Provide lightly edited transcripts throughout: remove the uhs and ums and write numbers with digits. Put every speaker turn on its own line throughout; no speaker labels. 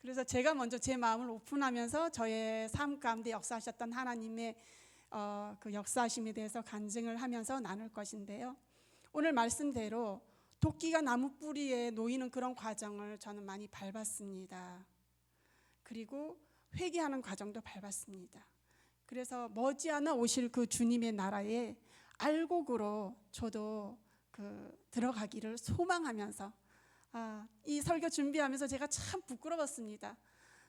그래서 제가 먼저 제 마음을 오픈하면서 저의 삶 가운데 역사하셨던 하나님의 그 역사하심에 대해서 간증을 하면서 나눌 것인데요. 오늘 말씀대로 도끼가 나무 뿌리에 놓이는 그런 과정을 저는 많이 밟았습니다. 그리고 회개하는 과정도 밟았습니다. 그래서 머지않아 오실 그 주님의 나라에 알곡으로 저도 들어가기를 소망하면서 이 설교 준비하면서 제가 참 부끄러웠습니다.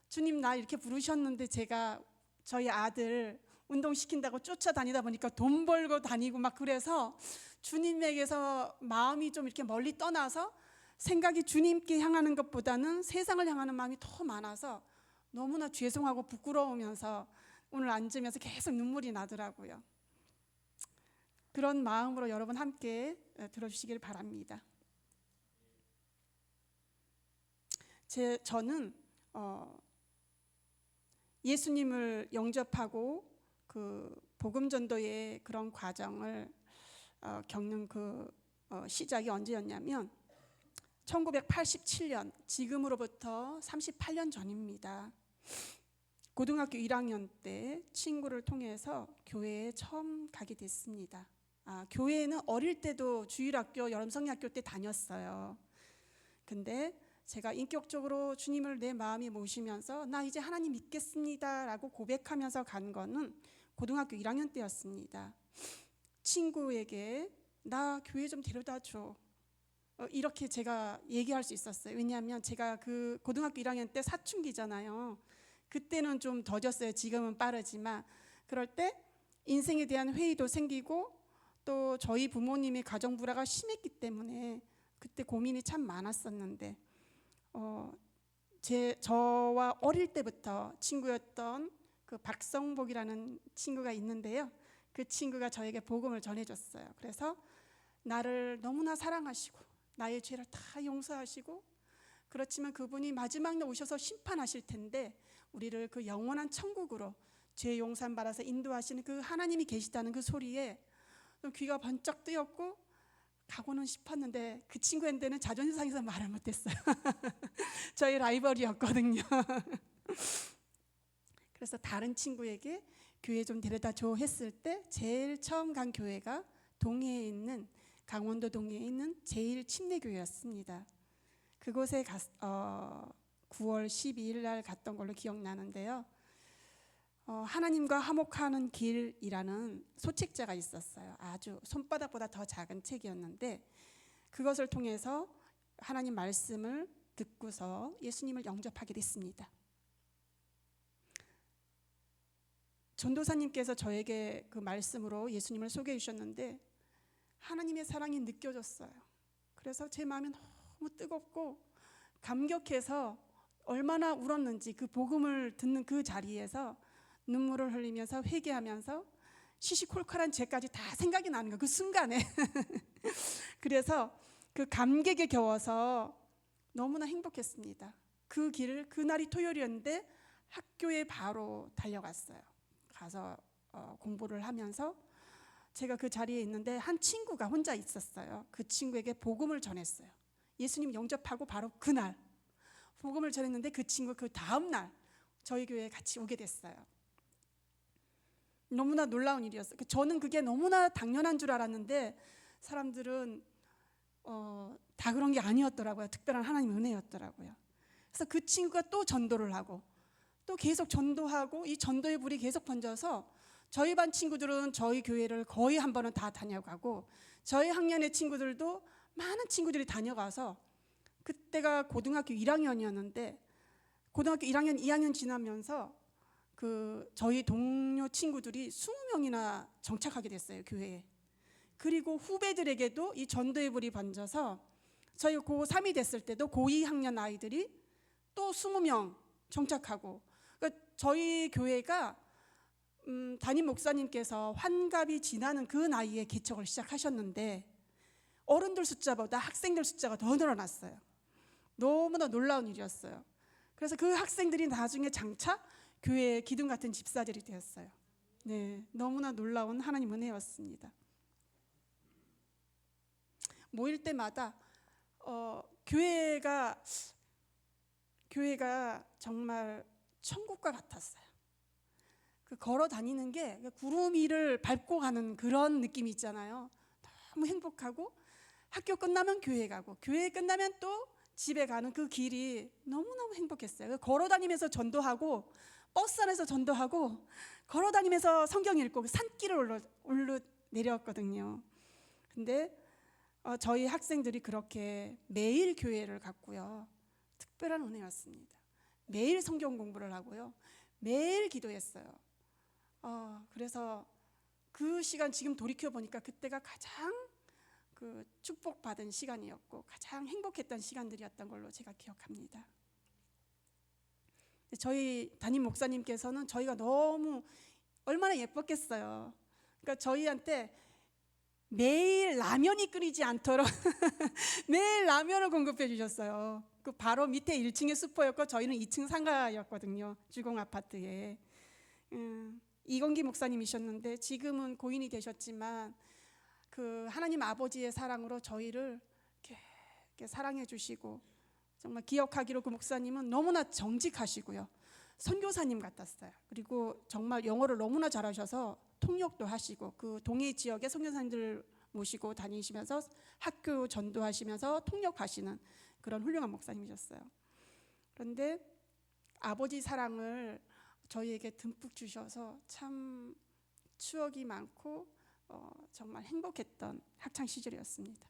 주님, 나 이렇게 부르셨는데 제가 저희 아들 운동시킨다고 쫓아다니다 보니까 돈 벌고 다니고 막 그래서 주님에게서 마음이 좀 이렇게 멀리 떠나서 생각이 주님께 향하는 것보다는 세상을 향하는 마음이 더 많아서 너무나 죄송하고 부끄러우면서 오늘 앉으면서 계속 눈물이 나더라고요. 그런 마음으로 여러분 함께 들어주시길 바랍니다. 저는 예수님을 영접하고 그 복음 전도의 그런 과정을 겪는 시작이 언제였냐면 1987년, 지금으로부터 38년 전입니다. 고등학교 1학년 때 친구를 통해서 교회에 처음 가게 됐습니다. 교회에는 어릴 때도 주일학교, 여름성리학교 때 다녔어요. 근데 제가 인격적으로 주님을 내 마음에 모시면서 나 이제 하나님 믿겠습니다 라고 고백하면서 간 거는 고등학교 1학년 때였습니다. 친구에게 나 교회 좀 데려다 줘, 이렇게 제가 얘기할 수 있었어요. 왜냐하면 제가 그 고등학교 1학년 때 사춘기잖아요. 그때는 좀 더뎠어요. 지금은 빠르지만 그럴 때 인생에 대한 회의도 생기고 또 저희 부모님의 가정 불화가 심했기 때문에 그때 고민이 참 많았었는데 저와 어릴 때부터 친구였던 그 박성복이라는 친구가 있는데요. 그 친구가 저에게 복음을 전해줬어요. 그래서 나를 너무나 사랑하시고 나의 죄를 다 용서하시고, 그렇지만 그분이 마지막 날 오셔서 심판하실 텐데 우리를 그 영원한 천국으로 죄 용산 받아서 인도하시는 그 하나님이 계시다는 그 소리에 귀가 번쩍 뜨였고 가고는 싶었는데 그 친구한테는 자존심 상해서 말을 못했어요. 저희 라이벌이었거든요. 그래서 다른 친구에게 교회 좀 데려다 줘 했을 때 제일 처음 간 교회가 동해에 있는, 강원도 동해에 있는 제1침례교회였습니다. 그곳에 9월 12일 날 갔던 걸로 기억나는데요. 하나님과 화목하는 길이라는 소책자가 있었어요. 아주 손바닥보다 더 작은 책이었는데 그것을 통해서 하나님 말씀을 듣고서 예수님을 영접하게 됐습니다. 전도사님께서 저에게 그 말씀으로 예수님을 소개해 주셨는데 하나님의 사랑이 느껴졌어요. 그래서 제 마음이 너무 뜨겁고 감격해서 얼마나 울었는지 그 복음을 듣는 그 자리에서 눈물을 흘리면서 회개하면서 시시콜콜한 죄까지 다 생각이 나는 거예요. 그 순간에. 그래서 그 감격에 겨워서 너무나 행복했습니다. 그 길을, 그날이 토요일이었는데 학교에 바로 달려갔어요. 가서 공부를 하면서 제가 그 자리에 있는데 한 친구가 혼자 있었어요. 그 친구에게 복음을 전했어요. 예수님 영접하고 바로 그날 복음을 전했는데 그 친구 그 다음 날 저희 교회에 같이 오게 됐어요. 너무나 놀라운 일이었어요. 저는 그게 너무나 당연한 줄 알았는데 사람들은 다 그런 게 아니었더라고요. 특별한 하나님의 은혜였더라고요. 그래서 그 친구가 또 전도를 하고 또 계속 전도하고 이 전도의 불이 계속 번져서 저희 반 친구들은 저희 교회를 거의 한 번은 다 다녀가고 저희 학년의 친구들도 많은 친구들이 다녀가서 그때가 고등학교 1학년이었는데 고등학교 1학년, 2학년 지나면서 저희 동료 친구들이 20명이나 정착하게 됐어요, 교회에. 그리고 후배들에게도 이 전도의 불이 번져서 저희 고3이 됐을 때도 고2 학년 아이들이 또 20명 정착하고, 그러니까 저희 교회가 담임 목사님께서 환갑이 지나는 그 나이에 개척을 시작하셨는데 어른들 숫자보다 학생들 숫자가 더 늘어났어요. 너무나 놀라운 일이었어요. 그래서 그 학생들이 나중에 장차 교회의 기둥 같은 집사들이 되었어요. 네, 너무나 놀라운 하나님 은혜였습니다. 모일 때마다 교회가 교회가 정말 천국과 같았어요. 그 걸어 다니는 게 구름 위를 밟고 가는 그런 느낌이 있잖아요. 너무 행복하고, 학교 끝나면 교회 가고, 교회 끝나면 또 집에 가는 그 길이 너무너무 행복했어요. 걸어 다니면서 전도하고, 버스 안에서 전도하고, 걸어 다니면서 성경 읽고 산길을 올라 내려왔거든요. 근데 저희 학생들이 그렇게 매일 교회를 갔고요. 특별한 은혜였습니다. 매일 성경 공부를 하고요. 매일 기도했어요. 그래서 그 시간 지금 돌이켜 보니까 그때가 가장 그 축복받은 시간이었고 가장 행복했던 시간들이었던 걸로 제가 기억합니다. 저희 담임 목사님께서는 저희가 너무 얼마나 예뻤겠어요. 그러니까 저희한테 매일 라면이 끓이지 않도록 매일 라면을 공급해 주셨어요. 그 바로 밑에 1층의 슈퍼였고 저희는 2층 상가였거든요. 주공 아파트에. 이건기 목사님이셨는데 지금은 고인이 되셨지만 그 하나님 아버지의 사랑으로 저희를 이렇게 사랑해 주시고, 정말 기억하기로 그 목사님은 너무나 정직하시고요. 선교사님 같았어요. 그리고 정말 영어를 너무나 잘하셔서 통역도 하시고 그 동해 지역의 선교사님들 모시고 다니시면서 학교 전도하시면서 통역하시는 그런 훌륭한 목사님이셨어요. 그런데 아버지 사랑을 저희에게 듬뿍 주셔서 참 추억이 많고 정말 행복했던 학창 시절이었습니다.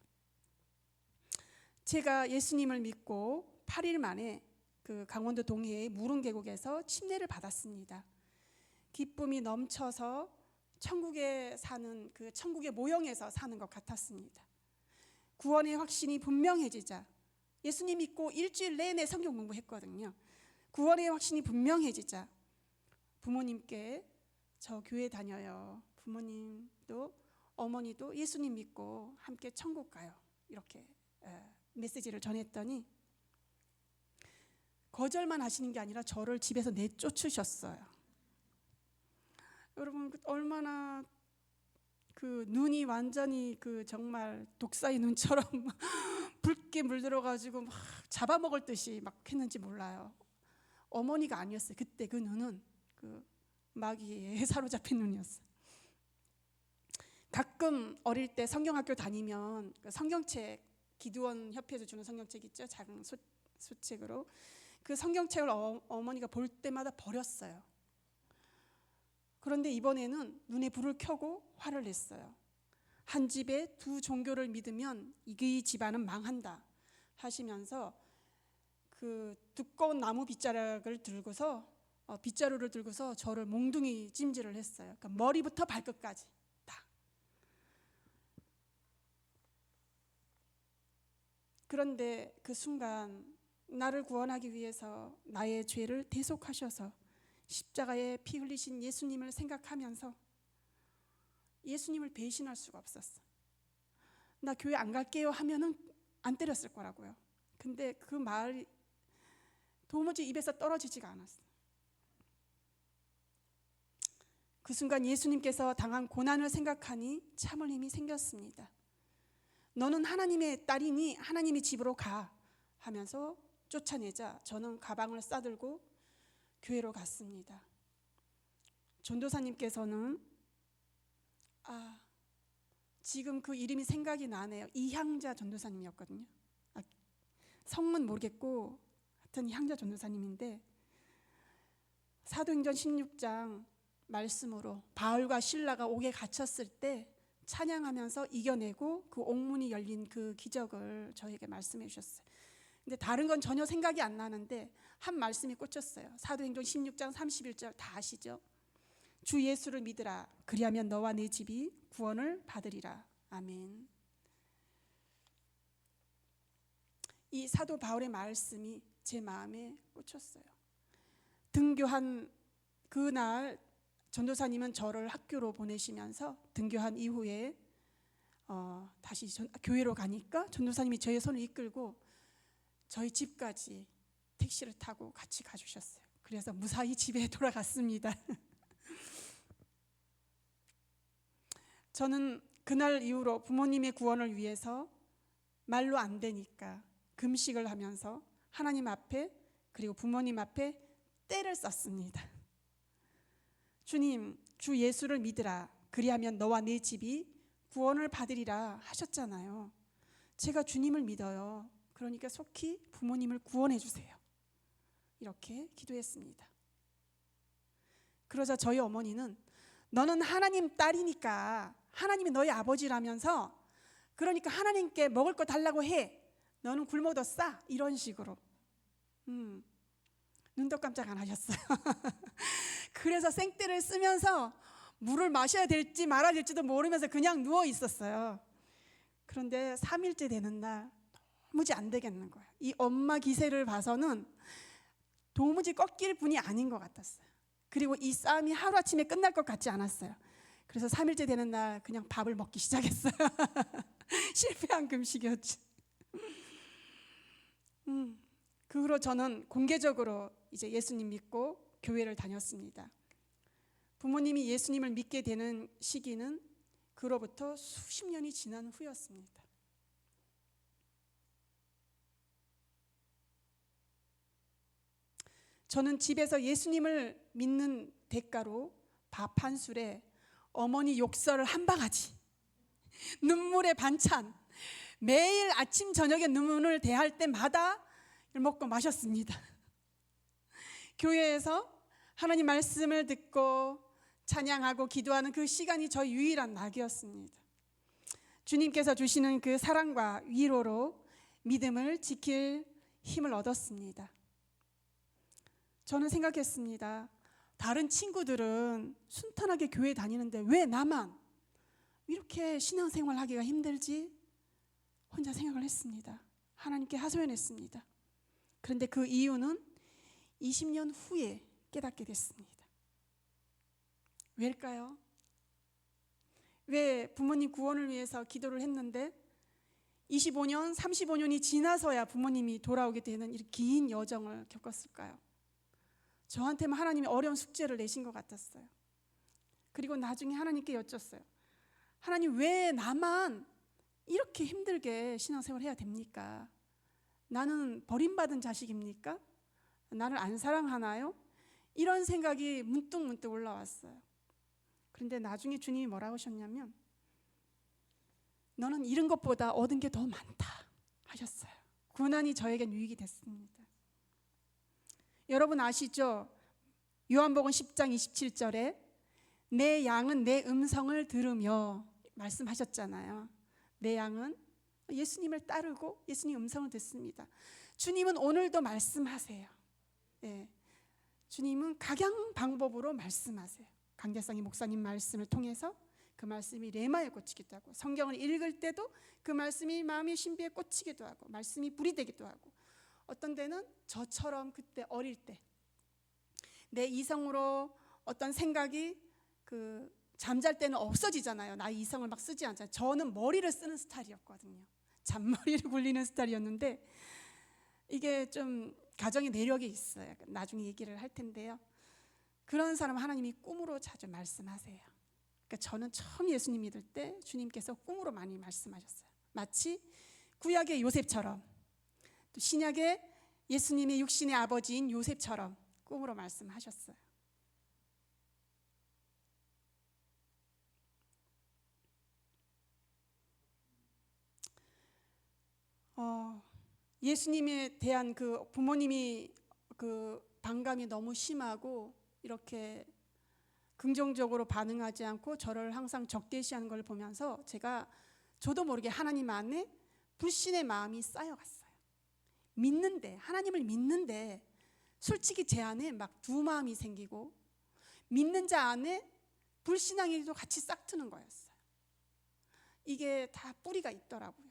제가 예수님을 믿고 8일 만에 그 강원도 동해의 무릉계곡에서 침례를 받았습니다. 기쁨이 넘쳐서 천국에 사는 그 천국의 모형에서 사는 것 같았습니다. 구원의 확신이 분명해지자, 예수님 믿고 일주일 내내 성경 공부했거든요. 구원의 확신이 분명해지자 부모님께 저 교회 다녀요. 부모님도 어머니도 예수님 믿고 함께 천국 가요. 이렇게 메시지를 전했더니 거절만 하시는 게 아니라 저를 집에서 내쫓으셨어요. 여러분 얼마나 그 눈이 완전히 그 정말 독사의 눈처럼 붉게 물들어가지고 막 잡아먹을 듯이 막 했는지 몰라요. 어머니가 아니었어요. 그때 그 눈은 그 마귀에 사로잡힌 눈이었어요. 가끔 어릴 때 성경학교 다니면 그 성경책, 기도원 협회에서 주는 성경책 있죠? 작은 수책으로 그 성경책을 어머니가 볼 때마다 버렸어요. 그런데 이번에는 눈에 불을 켜고 화를 냈어요. 한 집에 두 종교를 믿으면 이 집안은 망한다 하시면서 그 두꺼운 나무 빗자루를 들고서 저를 몽둥이 찜질을 했어요. 그러니까 머리부터 발끝까지 다. 그런데 그 순간 나를 구원하기 위해서 나의 죄를 대속하셔서 십자가에 피 흘리신 예수님을 생각하면서 예수님을 배신할 수가 없었어. 나 교회 안 갈게요 하면은 안 때렸을 거라고요. 근데 그 말이 도무지 입에서 떨어지지가 않았어. 그 순간 예수님께서 당한 고난을 생각하니 참을 힘이 생겼습니다. 너는 하나님의 딸이니 하나님의 집으로 가 하면서 쫓아내자 저는 가방을 싸들고 교회로 갔습니다. 전도사님께서는 지금 그 이름이 생각이 나네요. 이향자 전도사님이었거든요. 성은 모르겠고 하여튼 이향자 전도사님인데 사도행전 16장 말씀으로 바울과 실라가 옥에 갇혔을 때 찬양하면서 이겨내고 그 옥문이 열린 그 기적을 저에게 말씀해 주셨어요. 근데 다른 건 전혀 생각이 안 나는데 한 말씀이 꽂혔어요. 사도행전 16장 31절 다 아시죠? 주 예수를 믿으라. 그리하면 너와 네 집이 구원을 받으리라. 아멘. 이 사도 바울의 말씀이 제 마음에 꽂혔어요. 등교한 그날 전도사님은 저를 학교로 보내시면서 등교한 이후에 다시 교회로 가니까 전도사님이 저의 손을 이끌고 저희 집까지 택시를 타고 같이 가주셨어요. 그래서 무사히 집에 돌아갔습니다. 저는 그날 이후로 부모님의 구원을 위해서 말로 안 되니까 금식을 하면서 하나님 앞에 그리고 부모님 앞에 떼를 썼습니다. 주님, 주 예수를 믿으라. 그리하면 너와 네 집이 구원을 받으리라 하셨잖아요. 제가 주님을 믿어요. 그러니까 속히 부모님을 구원해 주세요. 이렇게 기도했습니다. 그러자 저희 어머니는 너는 하나님 딸이니까 하나님이 너희 아버지라면서 그러니까 하나님께 먹을 거 달라고 해. 너는 굶어도 싸. 이런 식으로. 눈도 깜짝 안 하셨어요. 그래서 생떼를 쓰면서 물을 마셔야 될지 말아야 될지도 모르면서 그냥 누워 있었어요. 그런데 3일째 되는 날 도무지 안 되겠는 거예요. 이 엄마 기세를 봐서는 도무지 꺾일 분이 아닌 것 같았어요. 그리고 이 싸움이 하루아침에 끝날 것 같지 않았어요. 그래서 3일째 되는 날 그냥 밥을 먹기 시작했어요. 실패한 금식이었지. 그 후로 저는 공개적으로 이제 예수님 믿고 교회를 다녔습니다. 부모님이 예수님을 믿게 되는 시기는 그로부터 수십 년이 지난 후였습니다. 저는 집에서 예수님을 믿는 대가로 밥 한 술에 어머니 욕설을 한 바가지, 눈물의 반찬, 매일 아침 저녁에 눈물을 대할 때마다 먹고 마셨습니다. 교회에서 하나님 말씀을 듣고 찬양하고 기도하는 그 시간이 저의 유일한 낙이었습니다. 주님께서 주시는 그 사랑과 위로로 믿음을 지킬 힘을 얻었습니다. 저는 생각했습니다. 다른 친구들은 순탄하게 교회 다니는데 왜 나만 이렇게 신앙생활 하기가 힘들지? 혼자 생각을 했습니다. 하나님께 하소연했습니다. 그런데 그 이유는 20년 후에 깨닫게 됐습니다. 왜일까요? 왜 부모님 구원을 위해서 기도를 했는데 25년, 35년이 지나서야 부모님이 돌아오게 되는 이 긴 여정을 겪었을까요? 저한테만 하나님이 어려운 숙제를 내신 것 같았어요. 그리고 나중에 하나님께 여쭙어요. 하나님, 왜 나만 이렇게 힘들게 신앙생활을 해야 됩니까? 나는 버림받은 자식입니까? 나를 안 사랑하나요? 이런 생각이 문득 올라왔어요. 그런데 나중에 주님이 뭐라고 하셨냐면 너는 잃은 것보다 얻은 게 더 많다 하셨어요. 고난이 저에겐 유익이 됐습니다. 여러분 아시죠? 요한복음 10장 27절에 내 양은 내 음성을 들으며 말씀하셨잖아요. 내 양은 예수님을 따르고 예수님 음성을 듣습니다. 주님은 오늘도 말씀하세요. 네. 주님은 각양 방법으로 말씀하세요. 강대상이 목사님 말씀을 통해서 그 말씀이 레마에 꽂히기도 하고 성경을 읽을 때도 그 말씀이 마음의 신비에 꽂히기도 하고 말씀이 불이 되기도 하고 어떤 때는 저처럼 그때 어릴 때 내 이성으로 어떤 생각이 잠잘 때는 없어지잖아요. 나 이성을 막 쓰지 않잖아요. 저는 머리를 쓰는 스타일이었거든요. 잔머리를 굴리는 스타일이었는데 이게 좀 가정의 내력이 있어요. 나중에 얘기를 할 텐데요. 그런 사람 하나님이 꿈으로 자주 말씀하세요. 그러니까 저는 처음 예수님 믿을 때 주님께서 꿈으로 많이 말씀하셨어요. 마치 구약의 요셉처럼 또 신약의 예수님의 육신의 아버지인 요셉처럼 꿈으로 말씀하셨어요. 예수님에 대한 그 부모님이 그 반감이 너무 심하고 이렇게 긍정적으로 반응하지 않고 저를 항상 적대시하는 걸 보면서 저도 모르게 하나님 안에 불신의 마음이 쌓여갔어요. 믿는데 하나님을 믿는데 솔직히 제 안에 막 두 마음이 생기고 믿는 자 안에 불신앙이도 같이 싹트는 거였어요. 이게 다 뿌리가 있더라고요.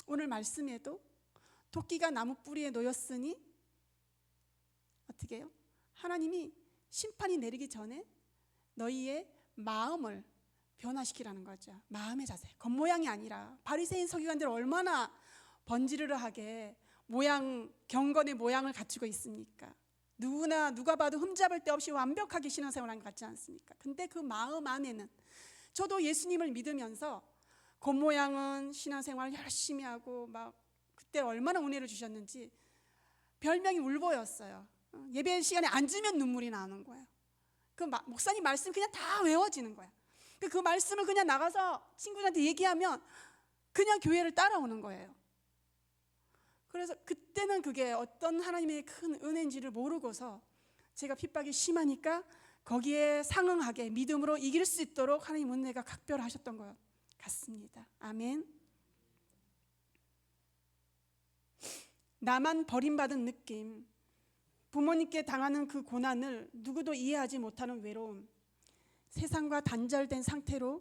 오늘 말씀에도 도끼가 나무 뿌리에 놓였으니 어떻게 해요? 하나님이 심판이 내리기 전에 너희의 마음을 변화시키라는 거죠. 마음의 자세, 겉모양이 아니라 바리새인 서기관들 얼마나 번지르르하게 경건의 모양을 갖추고 있습니까? 누가 봐도 흠잡을 데 없이 완벽하게 신앙생활한 것 같지 않습니까? 근데 그 마음 안에는 저도 예수님을 믿으면서 겉모양은 신앙생활 열심히 하고 막 그때 얼마나 은혜를 주셨는지 별명이 울보였어요. 예배 시간에 앉으면 눈물이 나는 거예요. 그 목사님 말씀 그냥 다 외워지는 거예요. 그 말씀을 그냥 나가서 친구들한테 얘기하면 그냥 교회를 따라오는 거예요. 그래서 그때는 그게 어떤 하나님의 큰 은혜인지를 모르고서 제가 핍박이 심하니까 거기에 상응하게 믿음으로 이길 수 있도록 하나님 은혜가 각별하셨던 것 같습니다. 아멘. 나만 버림받은 느낌, 부모님께 당하는 그 고난을 누구도 이해하지 못하는 외로움, 세상과 단절된 상태로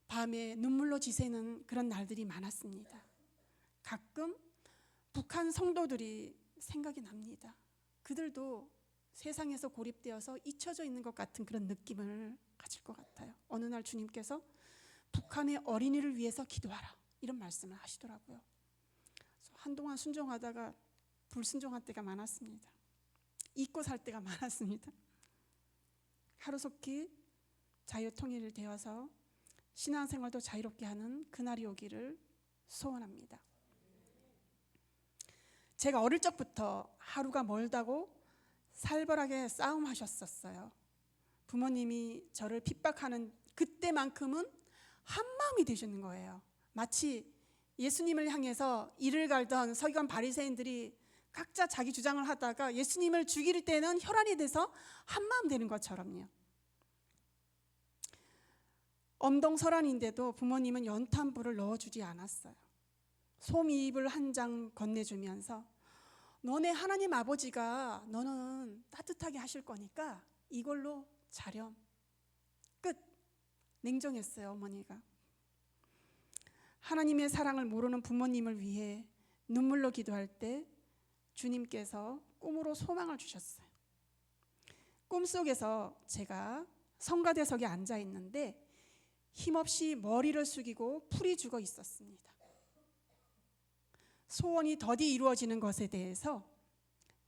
밤에 눈물로 지새는 그런 날들이 많았습니다. 가끔 북한 성도들이 생각이 납니다. 그들도 세상에서 고립되어서 잊혀져 있는 것 같은 그런 느낌을 가질 것 같아요. 어느 날 주님께서 북한의 어린이를 위해서 기도하라 이런 말씀을 하시더라고요. 한동안 순종하다가 불순종할 때가 많았습니다. 잊고 살 때가 많았습니다. 하루속히 자유통일이 되어서 신앙생활도 자유롭게 하는 그날이 오기를 소원합니다. 제가 어릴 적부터 하루가 멀다고 살벌하게 싸움하셨었어요. 부모님이 저를 핍박하는 그때만큼은 한마음이 되시는 거예요. 마치 예수님을 향해서 이를 갈던 서기관 바리새인들이 각자 자기 주장을 하다가 예수님을 죽일 때는 혈안이 돼서 한마음 되는 것처럼요. 엄동설한인데도 부모님은 연탄불을 넣어주지 않았어요. 솜이입을 한 장 건네주면서 너네 하나님 아버지가 너는 따뜻하게 하실 거니까 이걸로 자렴. 끝. 냉정했어요, 어머니가. 하나님의 사랑을 모르는 부모님을 위해 눈물로 기도할 때 주님께서 꿈으로 소망을 주셨어요. 꿈속에서 제가 성가대석에 앉아 있는데 힘없이 머리를 숙이고 풀이 죽어 있었습니다. 소원이 더디 이루어지는 것에 대해서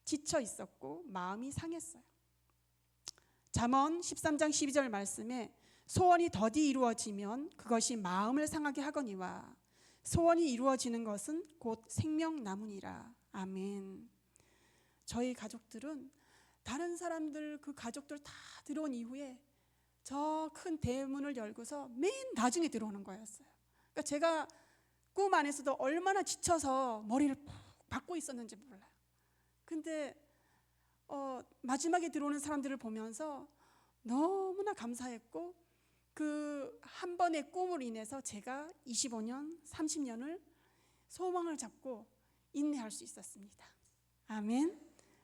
지쳐 있었고 마음이 상했어요. 잠언 13장 12절 말씀에 소원이 더디 이루어지면 그것이 마음을 상하게 하거니와 소원이 이루어지는 것은 곧 생명나무니라. 아멘. 저희 가족들은 다른 사람들 그 가족들 다 들어온 이후에 저 큰 대문을 열고서 맨 나중에 들어오는 거였어요. 그러니까 제가 꿈 안에서도 얼마나 지쳐서 머리를 푹 박고 있었는지 몰라요. 근데 마지막에 들어오는 사람들을 보면서 너무나 감사했고 그 한 번의 꿈으로 인해서 제가 25년, 30년을 소망을 잡고 인내할 수 있었습니다. 아멘.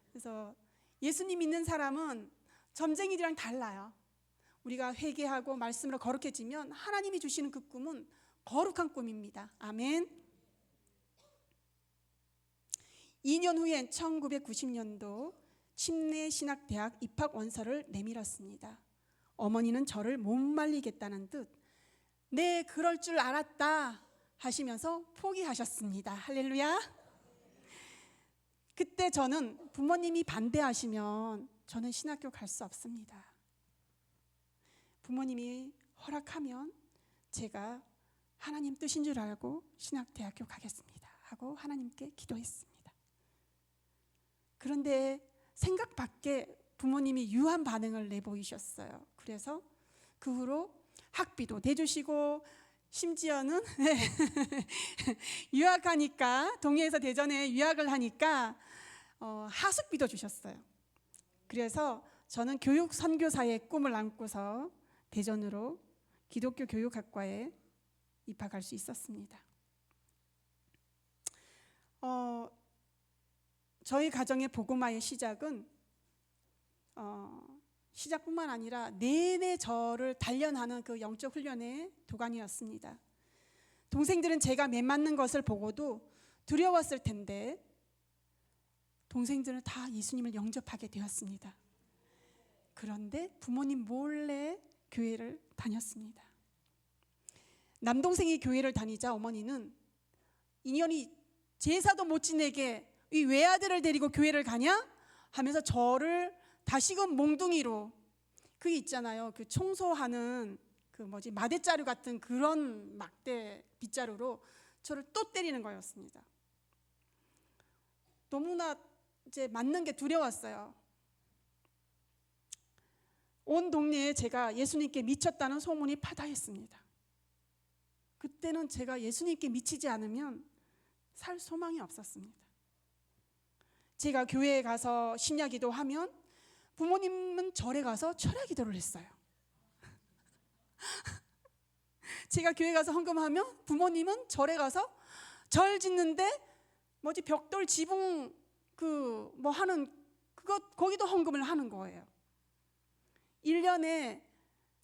그래서 예수님 믿는 사람은 점쟁이들이랑 달라요. 우리가 회개하고 말씀으로 거룩해지면 하나님이 주시는 그 꿈은 거룩한 꿈입니다. 아멘. 2년 후엔 1990년도 침례신학대학 입학 원서를 내밀었습니다. 어머니는 저를 못 말리겠다는 듯 네, 그럴 줄 알았다 하시면서 포기하셨습니다. 할렐루야. 그때 저는 부모님이 반대하시면 저는 신학교 갈 수 없습니다. 부모님이 허락하면 제가 하나님 뜻인 줄 알고 신학대학교 가겠습니다 하고 하나님께 기도했습니다. 그런데 생각 밖에 부모님이 유한 반응을 내보이셨어요. 그래서 그 후로 학비도 내주시고 심지어는 유학하니까 동해에서 대전에 유학을 하니까 하숙비도 주셨어요. 그래서 저는 교육 선교사의 꿈을 안고서 대전으로 기독교 교육학과에 입학할 수 있었습니다. 저희 가정의 복음화의 시작은 시작뿐만 아니라 내내 저를 단련하는 그 영적 훈련의 도가니였습니다. 동생들은 제가 매맞는 것을 보고도 두려웠을 텐데 동생들은 다 예수님을 영접하게 되었습니다. 그런데 부모님 몰래 교회를 다녔습니다. 남동생이 교회를 다니자 어머니는 인연이 제사도 못 지내게 이 외아들을 데리고 교회를 가냐? 하면서 저를 다시금 몽둥이로 그게 있잖아요. 그 청소하는 그 마대자루 같은 그런 막대 빗자루로 저를 또 때리는 거였습니다. 너무나 이제 맞는 게 두려웠어요. 온 동네에 제가 예수님께 미쳤다는 소문이 파다했습니다. 그때는 제가 예수님께 미치지 않으면 살 소망이 없었습니다. 제가 교회에 가서 심야 기도하면 부모님은 절에 가서 철야 기도를 했어요. 제가 교회 가서 헌금하면 부모님은 절에 가서 절 짓는데 벽돌 지붕 하는 거기도 헌금을 하는 거예요. 1년에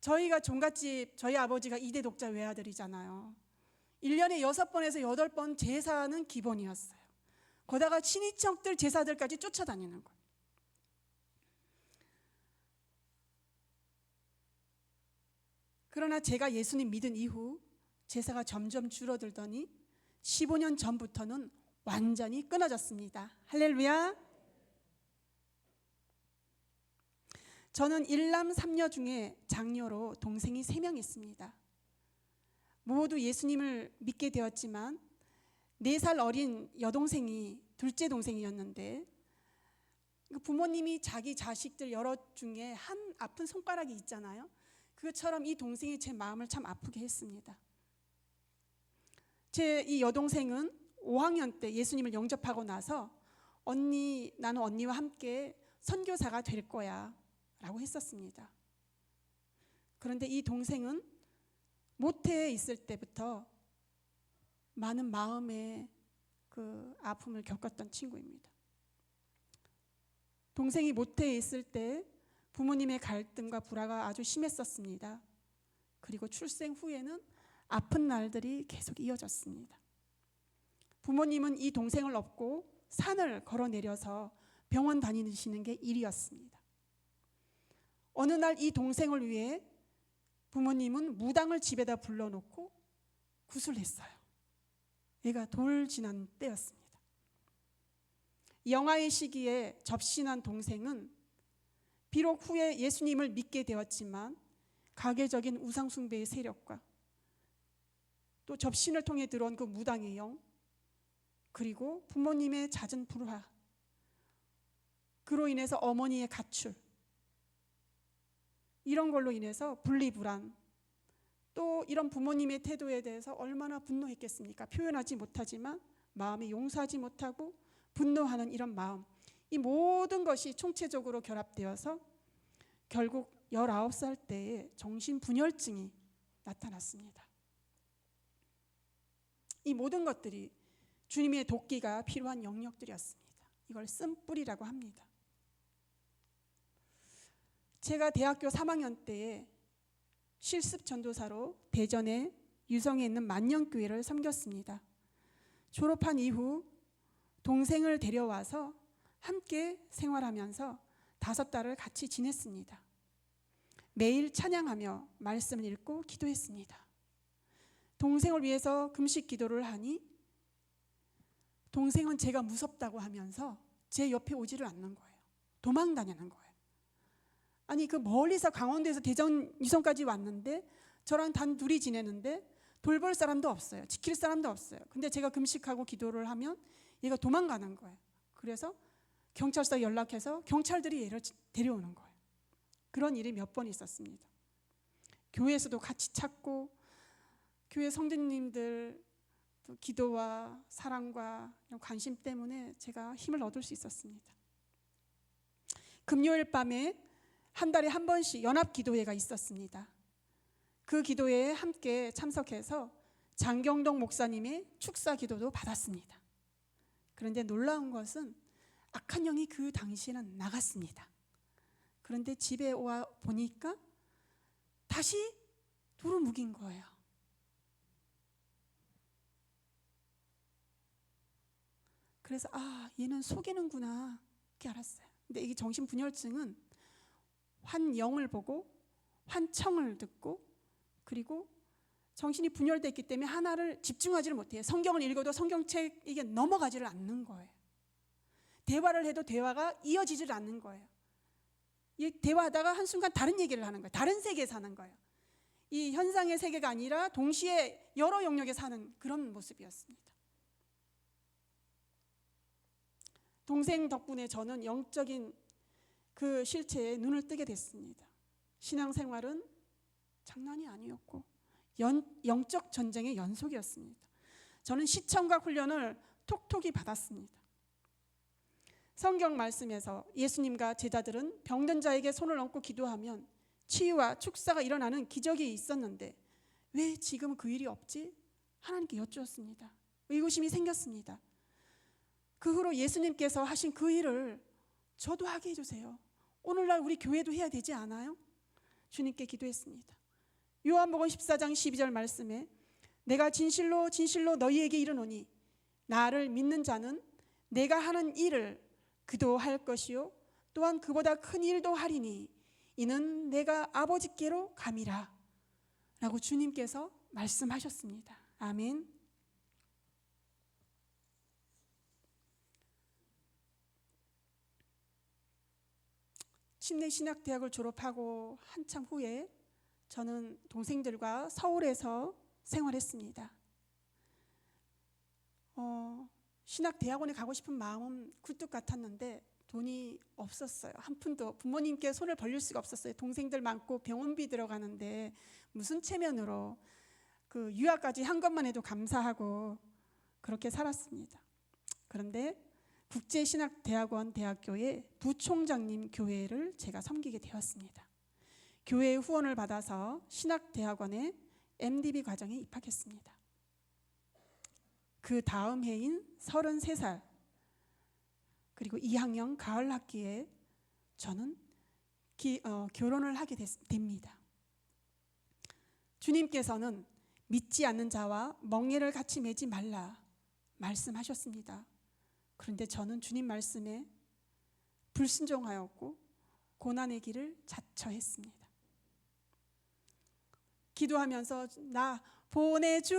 저희가 종갓집, 저희 아버지가 2대 독자 외아들이잖아요. 1년에 6번에서 8번 제사는 기본이었어요. 거다가 친인척들 제사들까지 쫓아다니는 거예요. 그러나 제가 예수님 믿은 이후 제사가 점점 줄어들더니 15년 전부터는 완전히 끊어졌습니다. 할렐루야. 저는 1남 3녀 중에 장녀로 동생이 3명 있습니다. 모두 예수님을 믿게 되었지만 4살 어린 여동생이 둘째 동생이었는데 부모님이 자기 자식들 여러 중에 한 아픈 손가락이 있잖아요. 그것처럼 이 동생이 제 마음을 참 아프게 했습니다. 제 이 여동생은 5학년 때 예수님을 영접하고 나서 나는 언니와 함께 선교사가 될 거야 라고 했었습니다. 그런데 이 동생은 모태에 있을 때부터 많은 마음의 아픔을 겪었던 친구입니다. 동생이 모태에 있을 때 부모님의 갈등과 불화가 아주 심했었습니다. 그리고 출생 후에는 아픈 날들이 계속 이어졌습니다. 부모님은 이 동생을 업고 산을 걸어 내려서 병원 다니시는 게 일이었습니다. 어느 날 이 동생을 위해 부모님은 무당을 집에다 불러놓고 구슬했어요. 얘가 돌 지난 때였습니다. 영아의 시기에 접신한 동생은 비록 후에 예수님을 믿게 되었지만 가계적인 우상숭배의 세력과 또 접신을 통해 들어온 그 무당의 영, 그리고 부모님의 잦은 불화, 그로 인해서 어머니의 가출, 이런 걸로 인해서 분리불안, 또 이런 부모님의 태도에 대해서 얼마나 분노했겠습니까? 표현하지 못하지만 마음이 용서하지 못하고 분노하는 이런 마음, 이 모든 것이 총체적으로 결합되어서 결국 19살 때에 정신분열증이 나타났습니다. 이 모든 것들이 주님의 돕기가 필요한 영역들이었습니다. 이걸 쓴뿌리라고 합니다. 제가 대학교 3학년 때에 실습 전도사로 대전의 유성에 있는 만년교회를 섬겼습니다. 졸업한 이후 동생을 데려와서 함께 생활하면서 5달을 같이 지냈습니다. 매일 찬양하며 말씀을 읽고 기도했습니다. 동생을 위해서 금식 기도를 하니 동생은 제가 무섭다고 하면서 제 옆에 오지를 않는 거예요. 도망 다니는 거예요. 아니 멀리서 강원도에서 대전 유성까지 왔는데 저랑 단둘이 지내는데 돌볼 사람도 없어요. 지킬 사람도 없어요. 근데 제가 금식하고 기도를 하면 얘가 도망가는 거예요. 그래서 경찰서 연락해서 경찰들이 얘를 데려오는 거예요. 그런 일이 몇 번 있었습니다. 교회에서도 같이 찾고 교회 성도님들 기도와 사랑과 이런 관심 때문에 제가 힘을 얻을 수 있었습니다. 금요일 밤에 한 달에 한 번씩 연합기도회가 있었습니다. 그 기도회에 함께 참석해서 장경동 목사님의 축사기도도 받았습니다. 그런데 놀라운 것은 악한 영이 그 당시에는 나갔습니다. 그런데 집에 와 보니까 다시 두루묵인 거예요. 그래서 얘는 속이는구나 이렇게 알았어요. 근데 이게 정신분열증은 환영을 보고 환청을 듣고 그리고 정신이 분열됐기 때문에 하나를 집중하지를 못해요. 성경을 읽어도 성경책 이게 넘어가지를 않는 거예요. 대화를 해도 대화가 이어지질 않는 거예요. 이 대화하다가 한순간 다른 얘기를 하는 거예요. 다른 세계에 사는 거예요. 이 현상의 세계가 아니라 동시에 여러 영역에 사는 그런 모습이었습니다. 동생 덕분에 저는 영적인 그 실체에 눈을 뜨게 됐습니다. 신앙생활은 장난이 아니었고 영적 전쟁의 연속이었습니다. 저는 시청각 훈련을 톡톡히 받았습니다. 성경 말씀에서 예수님과 제자들은 병든 자에게 손을 얹고 기도하면 치유와 축사가 일어나는 기적이 있었는데 왜 지금 그 일이 없지? 하나님께 여쭈었습니다. 의구심이 생겼습니다. 그 후로 예수님께서 하신 그 일을 저도 하게 해주세요. 오늘날 우리 교회도 해야 되지 않아요? 주님께 기도했습니다. 요한복음 14장 12절 말씀에 내가 진실로 진실로 너희에게 이르노니 나를 믿는 자는 내가 하는 일을 그도 할 것이요 또한 그보다 큰 일도 하리니 이는 내가 아버지께로 감이라 라고 주님께서 말씀하셨습니다. 아멘. 침례신학대학을 졸업하고 한참 후에 저는 동생들과 서울에서 생활했습니다. 신학대학원에 가고 싶은 마음은 굴뚝 같았는데 돈이 없었어요. 한 푼도. 부모님께 손을 벌릴 수가 없었어요. 동생들 많고 병원비 들어가는데 무슨 체면으로 그 유학까지 한 것만 해도 감사하고 그렇게 살았습니다. 그런데 국제신학대학원 대학교의 부총장님 교회를 제가 섬기게 되었습니다. 교회의 후원을 받아서 신학대학원에 MDB 과정에 입학했습니다. 그 다음 해인 33살 그리고 2학년 가을 학기에 저는 결혼을 하게 됩니다. 주님께서는 믿지 않는 자와 멍에를 같이 매지 말라 말씀하셨습니다. 그런데 저는 주님 말씀에 불순종하였고 고난의 길을 자처했습니다. 기도하면서 나 보내주소서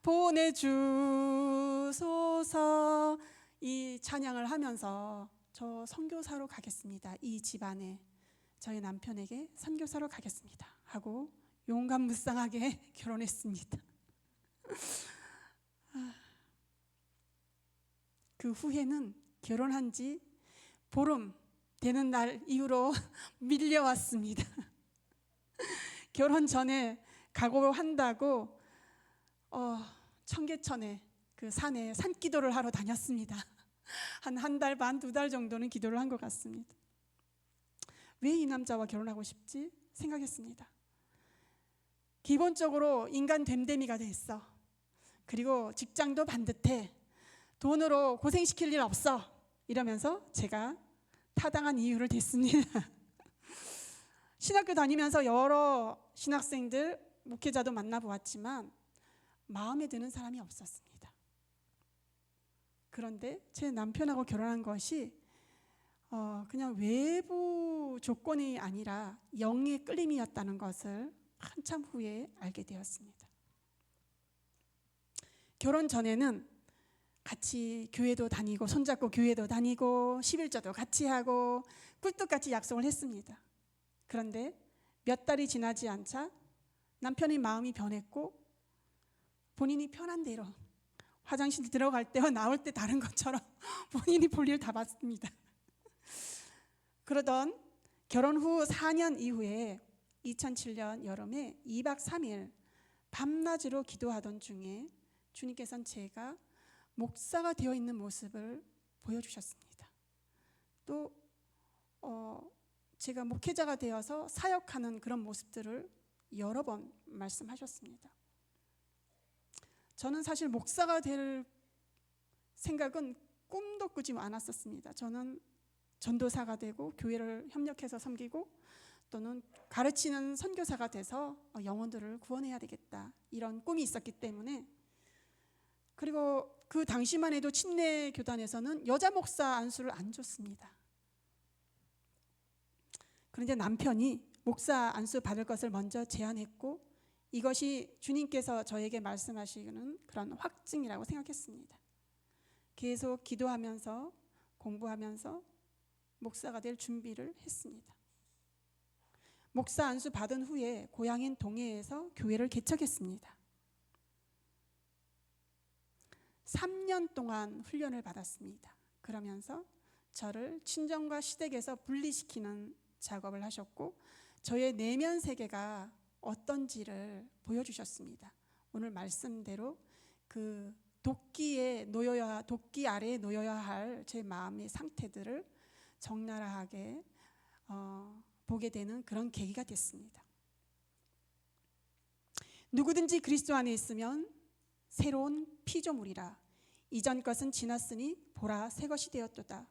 보내주소서 이 찬양을 하면서 저 선교사로 가겠습니다. 이 집안에 저희 남편에게 선교사로 가겠습니다 하고 용감무쌍하게 결혼했습니다. 그 후에는 결혼한 지 보름 되는 날 이후로 밀려왔습니다. 결혼 전에 각오한다고 청계천에 그 산에 산기도를 하러 다녔습니다. 한 달 반, 2달 정도는 기도를 한 것 같습니다. 왜 이 남자와 결혼하고 싶지 생각했습니다. 기본적으로 인간 됨됨이가 됐어. 그리고 직장도 반듯해. 돈으로 고생시킬 일 없어. 이러면서 제가 타당한 이유를 댔습니다. 신학교 다니면서 여러 신학생들, 목회자도 만나보았지만 마음에 드는 사람이 없었습니다. 그런데 제 남편하고 결혼한 것이 그냥 외부 조건이 아니라 영의 끌림이었다는 것을 한참 후에 알게 되었습니다. 결혼 전에는 같이 교회도 다니고 손잡고 교회도 다니고 11조도 같이 하고 꿀떡같이 약속을 했습니다. 그런데 몇 달이 지나지 않자 남편의 마음이 변했고 본인이 편한 대로 화장실 들어갈 때와 나올 때 다른 것처럼 본인이 볼 일 다 봤습니다. 그러던 결혼 후 4년 이후에 2007년 여름에 2박 3일 밤낮으로 기도하던 중에 주님께서는 제가 목사가 되어 있는 모습을 보여주셨습니다. 또 제가 목회자가 되어서 사역하는 그런 모습들을 여러 번 말씀하셨습니다. 저는 사실 목사가 될 생각은 꿈도 꾸지 않았었습니다. 저는 전도사가 되고 교회를 협력해서 섬기고 또는 가르치는 선교사가 돼서 영혼들을 구원해야 되겠다 이런 꿈이 있었기 때문에 그리고 그 당시만 해도 침례 교단에서는 여자 목사 안수를 안 줬습니다. 그런데 남편이 목사 안수 받을 것을 먼저 제안했고 이것이 주님께서 저에게 말씀하시는 그런 확증이라고 생각했습니다. 계속 기도하면서 공부하면서 목사가 될 준비를 했습니다. 목사 안수 받은 후에 고향인 동해에서 교회를 개척했습니다. 3년 동안 훈련을 받았습니다. 그러면서 저를 친정과 시댁에서 분리시키는 작업을 하셨고 저의 내면 세계가 어떤지를 보여주셨습니다. 오늘 말씀대로 그 도끼 아래에 놓여야 할 제 마음의 상태들을 적나라하게 보게 되는 그런 계기가 됐습니다. 누구든지 그리스도 안에 있으면 새로운 피조물이라 이전 것은 지났으니 보라 새 것이 되었도다.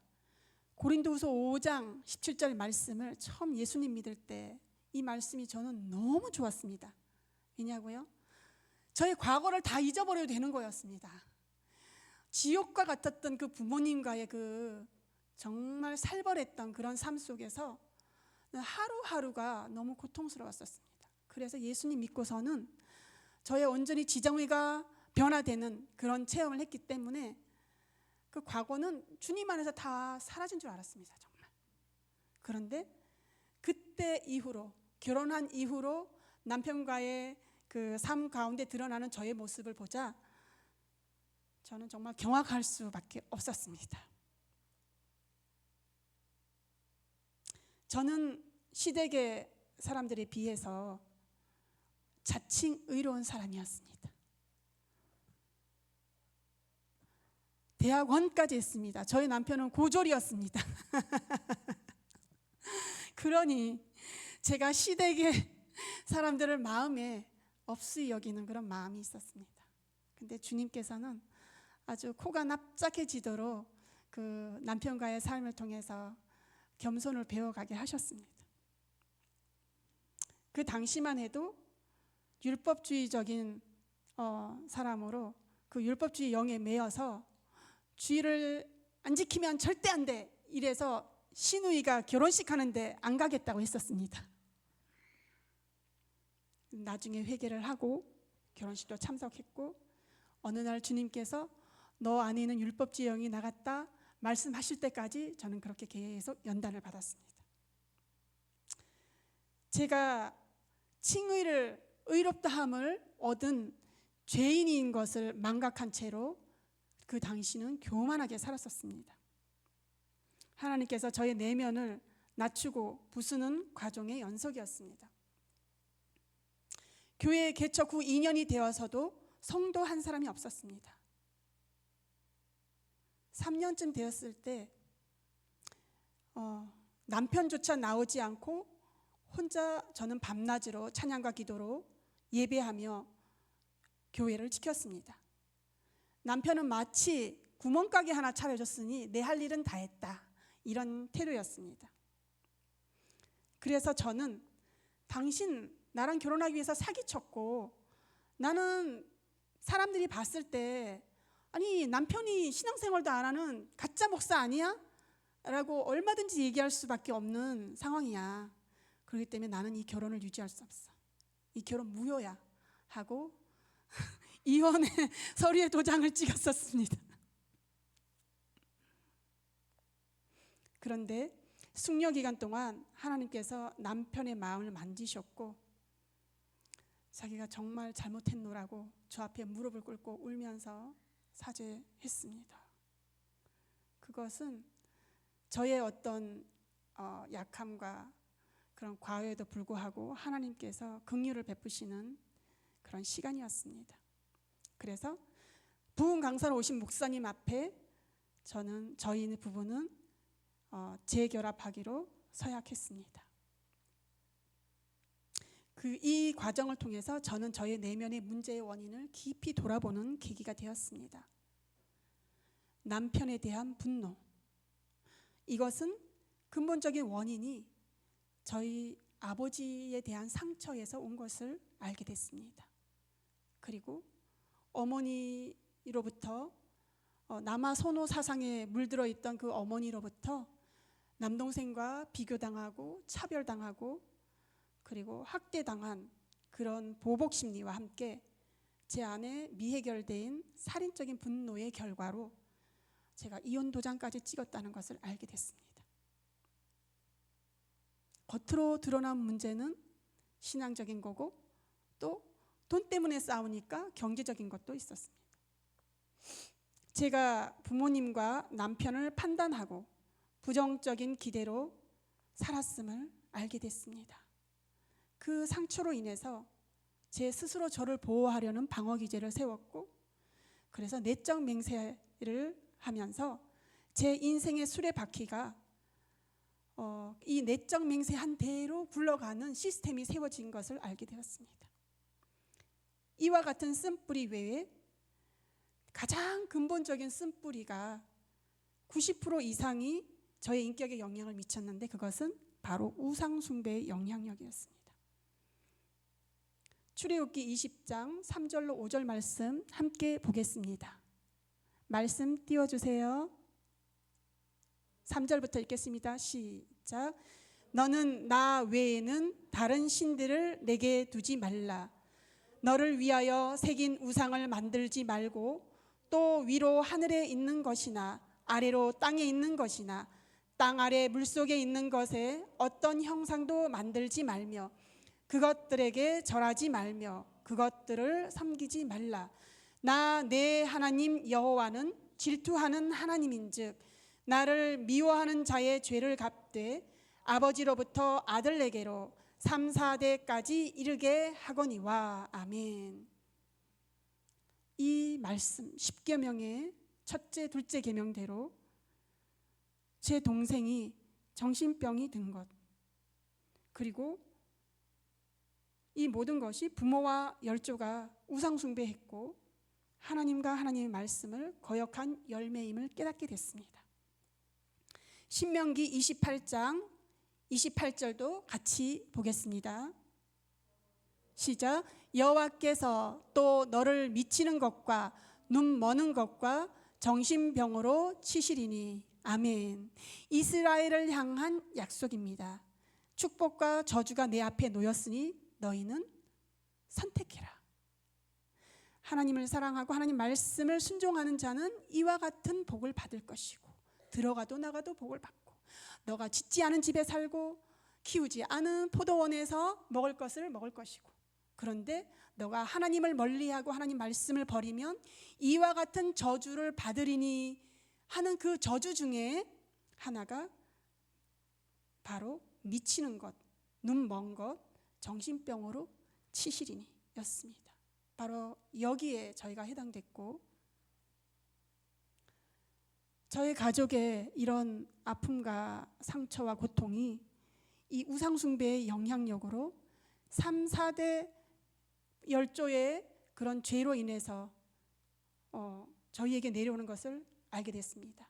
고린도후서 5장 17절 말씀을 처음 예수님 믿을 때 이 말씀이 저는 너무 좋았습니다. 왜냐고요? 저의 과거를 다 잊어버려도 되는 거였습니다. 지옥과 같았던 그 부모님과의 그 정말 살벌했던 그런 삶 속에서 하루하루가 너무 고통스러웠었습니다. 그래서 예수님 믿고서는 저의 온전히 지정의가 변화되는 그런 체험을 했기 때문에 그 과거는 주님 안에서 다 사라진 줄 알았습니다. 정말. 그런데 그때 이후로, 결혼한 이후로 남편과의 그 삶 가운데 드러나는 저의 모습을 보자 저는 정말 경악할 수밖에 없었습니다. 저는 시댁의 사람들에 비해서 자칭 의로운 사람이었습니다. 대학원까지 했습니다. 저희 남편은 고졸이었습니다. 그러니 제가 시댁의 사람들을 마음에 없이 여기는 그런 마음이 있었습니다. 근데 주님께서는 아주 코가 납작해지도록 그 남편과의 삶을 통해서 겸손을 배워가게 하셨습니다. 그 당시만 해도 율법주의적인 사람으로 그 율법주의 영에 매여서 주의를 안 지키면 절대 안 돼 이래서 시누이가 결혼식 하는데 안 가겠다고 했었습니다. 나중에 회개를 하고 결혼식도 참석했고 어느 날 주님께서 너 안에 있는 율법주의 영이 나갔다 말씀하실 때까지 저는 그렇게 계속 연단을 받았습니다. 제가 칭의를 의롭다함을 얻은 죄인인 것을 망각한 채로 그 당시는 교만하게 살았었습니다. 하나님께서 저의 내면을 낮추고 부수는 과정의 연속이었습니다. 교회 개척 후 2년이 되어서도 성도 한 사람이 없었습니다. 3년쯤 되었을 때 남편조차 나오지 않고 혼자 저는 밤낮으로 찬양과 기도로 예배하며 교회를 지켰습니다. 남편은 마치 구멍가게 하나 차려줬으니 내 할 일은 다 했다 이런 태도였습니다. 그래서 저는 당신 나랑 결혼하기 위해서 사기쳤고 나는 사람들이 봤을 때 아니 남편이 신앙생활도 안 하는 가짜 목사 아니야? 라고 얼마든지 얘기할 수밖에 없는 상황이야. 그렇기 때문에 나는 이 결혼을 유지할 수 없어. 이 결혼 무효야 하고 이혼의 서류에 도장을 찍었었습니다. 그런데 숙려 기간 동안 하나님께서 남편의 마음을 만지셨고 자기가 정말 잘못했노라고 저 앞에 무릎을 꿇고 울면서 사죄했습니다. 그것은 저의 어떤 약함과 그런 과오에도 불구하고 하나님께서 긍휼을 베푸시는 그런 시간이었습니다. 그래서 부흥 강사로 오신 목사님 앞에 저희 부부는 재결합하기로 서약했습니다. 이 과정을 통해서 저는 저의 내면의 문제의 원인을 깊이 돌아보는 계기가 되었습니다. 남편에 대한 분노, 이것은 근본적인 원인이 저희 아버지에 대한 상처에서 온 것을 알게 됐습니다. 그리고 어머니로부터 남아 선호 사상에 물들어 있던 그 어머니로부터 남동생과 비교당하고 차별당하고 그리고 학대당한 그런 보복 심리와 함께 제 안에 미해결된 살인적인 분노의 결과로 제가 이혼 도장까지 찍었다는 것을 알게 됐습니다. 겉으로 드러난 문제는 신앙적인 거고 또 돈 때문에 싸우니까 경제적인 것도 있었습니다. 제가 부모님과 남편을 판단하고 부정적인 기대로 살았음을 알게 됐습니다. 그 상처로 인해서 제 스스로 저를 보호하려는 방어 기제를 세웠고, 그래서 내적 맹세를 하면서 제 인생의 수레바퀴가 이 내적 맹세한 대로 굴러가는 시스템이 세워진 것을 알게 되었습니다. 이와 같은 쓴뿌리 외에 가장 근본적인 쓴뿌리가 90% 이상이 저의 인격에 영향을 미쳤는데, 그것은 바로 우상숭배의 영향력이었습니다. 출애굽기 20장 3절로 5절 말씀 함께 보겠습니다. 말씀 띄워주세요. 3절부터 읽겠습니다. 시작. 너는 나 외에는 다른 신들을 내게 두지 말라. 너를 위하여 새긴 우상을 만들지 말고, 또 위로 하늘에 있는 것이나 아래로 땅에 있는 것이나 땅 아래 물속에 있는 것에 어떤 형상도 만들지 말며 그것들에게 절하지 말며 그것들을 섬기지 말라. 나 내 하나님 여호와는 질투하는 하나님인즉 나를 미워하는 자의 죄를 갚되 아버지로부터 아들에게로 3, 4대까지 이르게 하거니와. 아멘. 이 말씀 10계명의 첫째, 둘째 계명대로 제 동생이 정신병이 든 것, 그리고 이 모든 것이 부모와 열조가 우상숭배했고 하나님과 하나님의 말씀을 거역한 열매임을 깨닫게 됐습니다. 신명기 28장 28절도 같이 보겠습니다. 시작. 여호와께서 또 너를 미치는 것과 눈 머는 것과 정신병으로 치시리니. 아멘. 이스라엘을 향한 약속입니다. 축복과 저주가 내 앞에 놓였으니 너희는 선택해라. 하나님을 사랑하고 하나님 말씀을 순종하는 자는 이와 같은 복을 받을 것이고, 들어가도 나가도 복을 받고, 너가 짓지 않은 집에 살고 키우지 않은 포도원에서 먹을 것을 먹을 것이고, 그런데 너가 하나님을 멀리하고 하나님 말씀을 버리면 이와 같은 저주를 받으리니 하는 그 저주 중에 하나가 바로 미치는 것, 눈 먼 것, 정신병으로 치시리니 였습니다. 바로 여기에 저희가 해당됐고, 저희 가족의 이런 아픔과 상처와 고통이 이 우상숭배의 영향력으로 3, 4대 열조의 그런 죄로 인해서 저희에게 내려오는 것을 알게 됐습니다.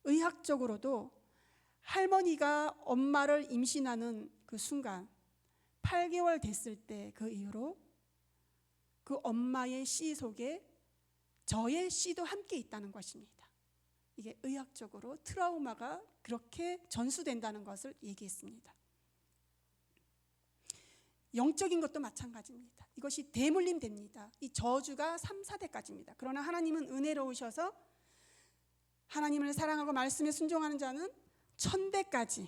의학적으로도 할머니가 엄마를 임신하는 그 순간 8개월 됐을 때 그 이후로 그 엄마의 씨 속에 저의 씨도 함께 있다는 것입니다. 이게 의학적으로 트라우마가 그렇게 전수된다는 것을 얘기했습니다. 영적인 것도 마찬가지입니다. 이것이 대물림됩니다. 이 저주가 3, 4대까지입니다. 그러나 하나님은 은혜로우셔서 하나님을 사랑하고 말씀에 순종하는 자는 1000대까지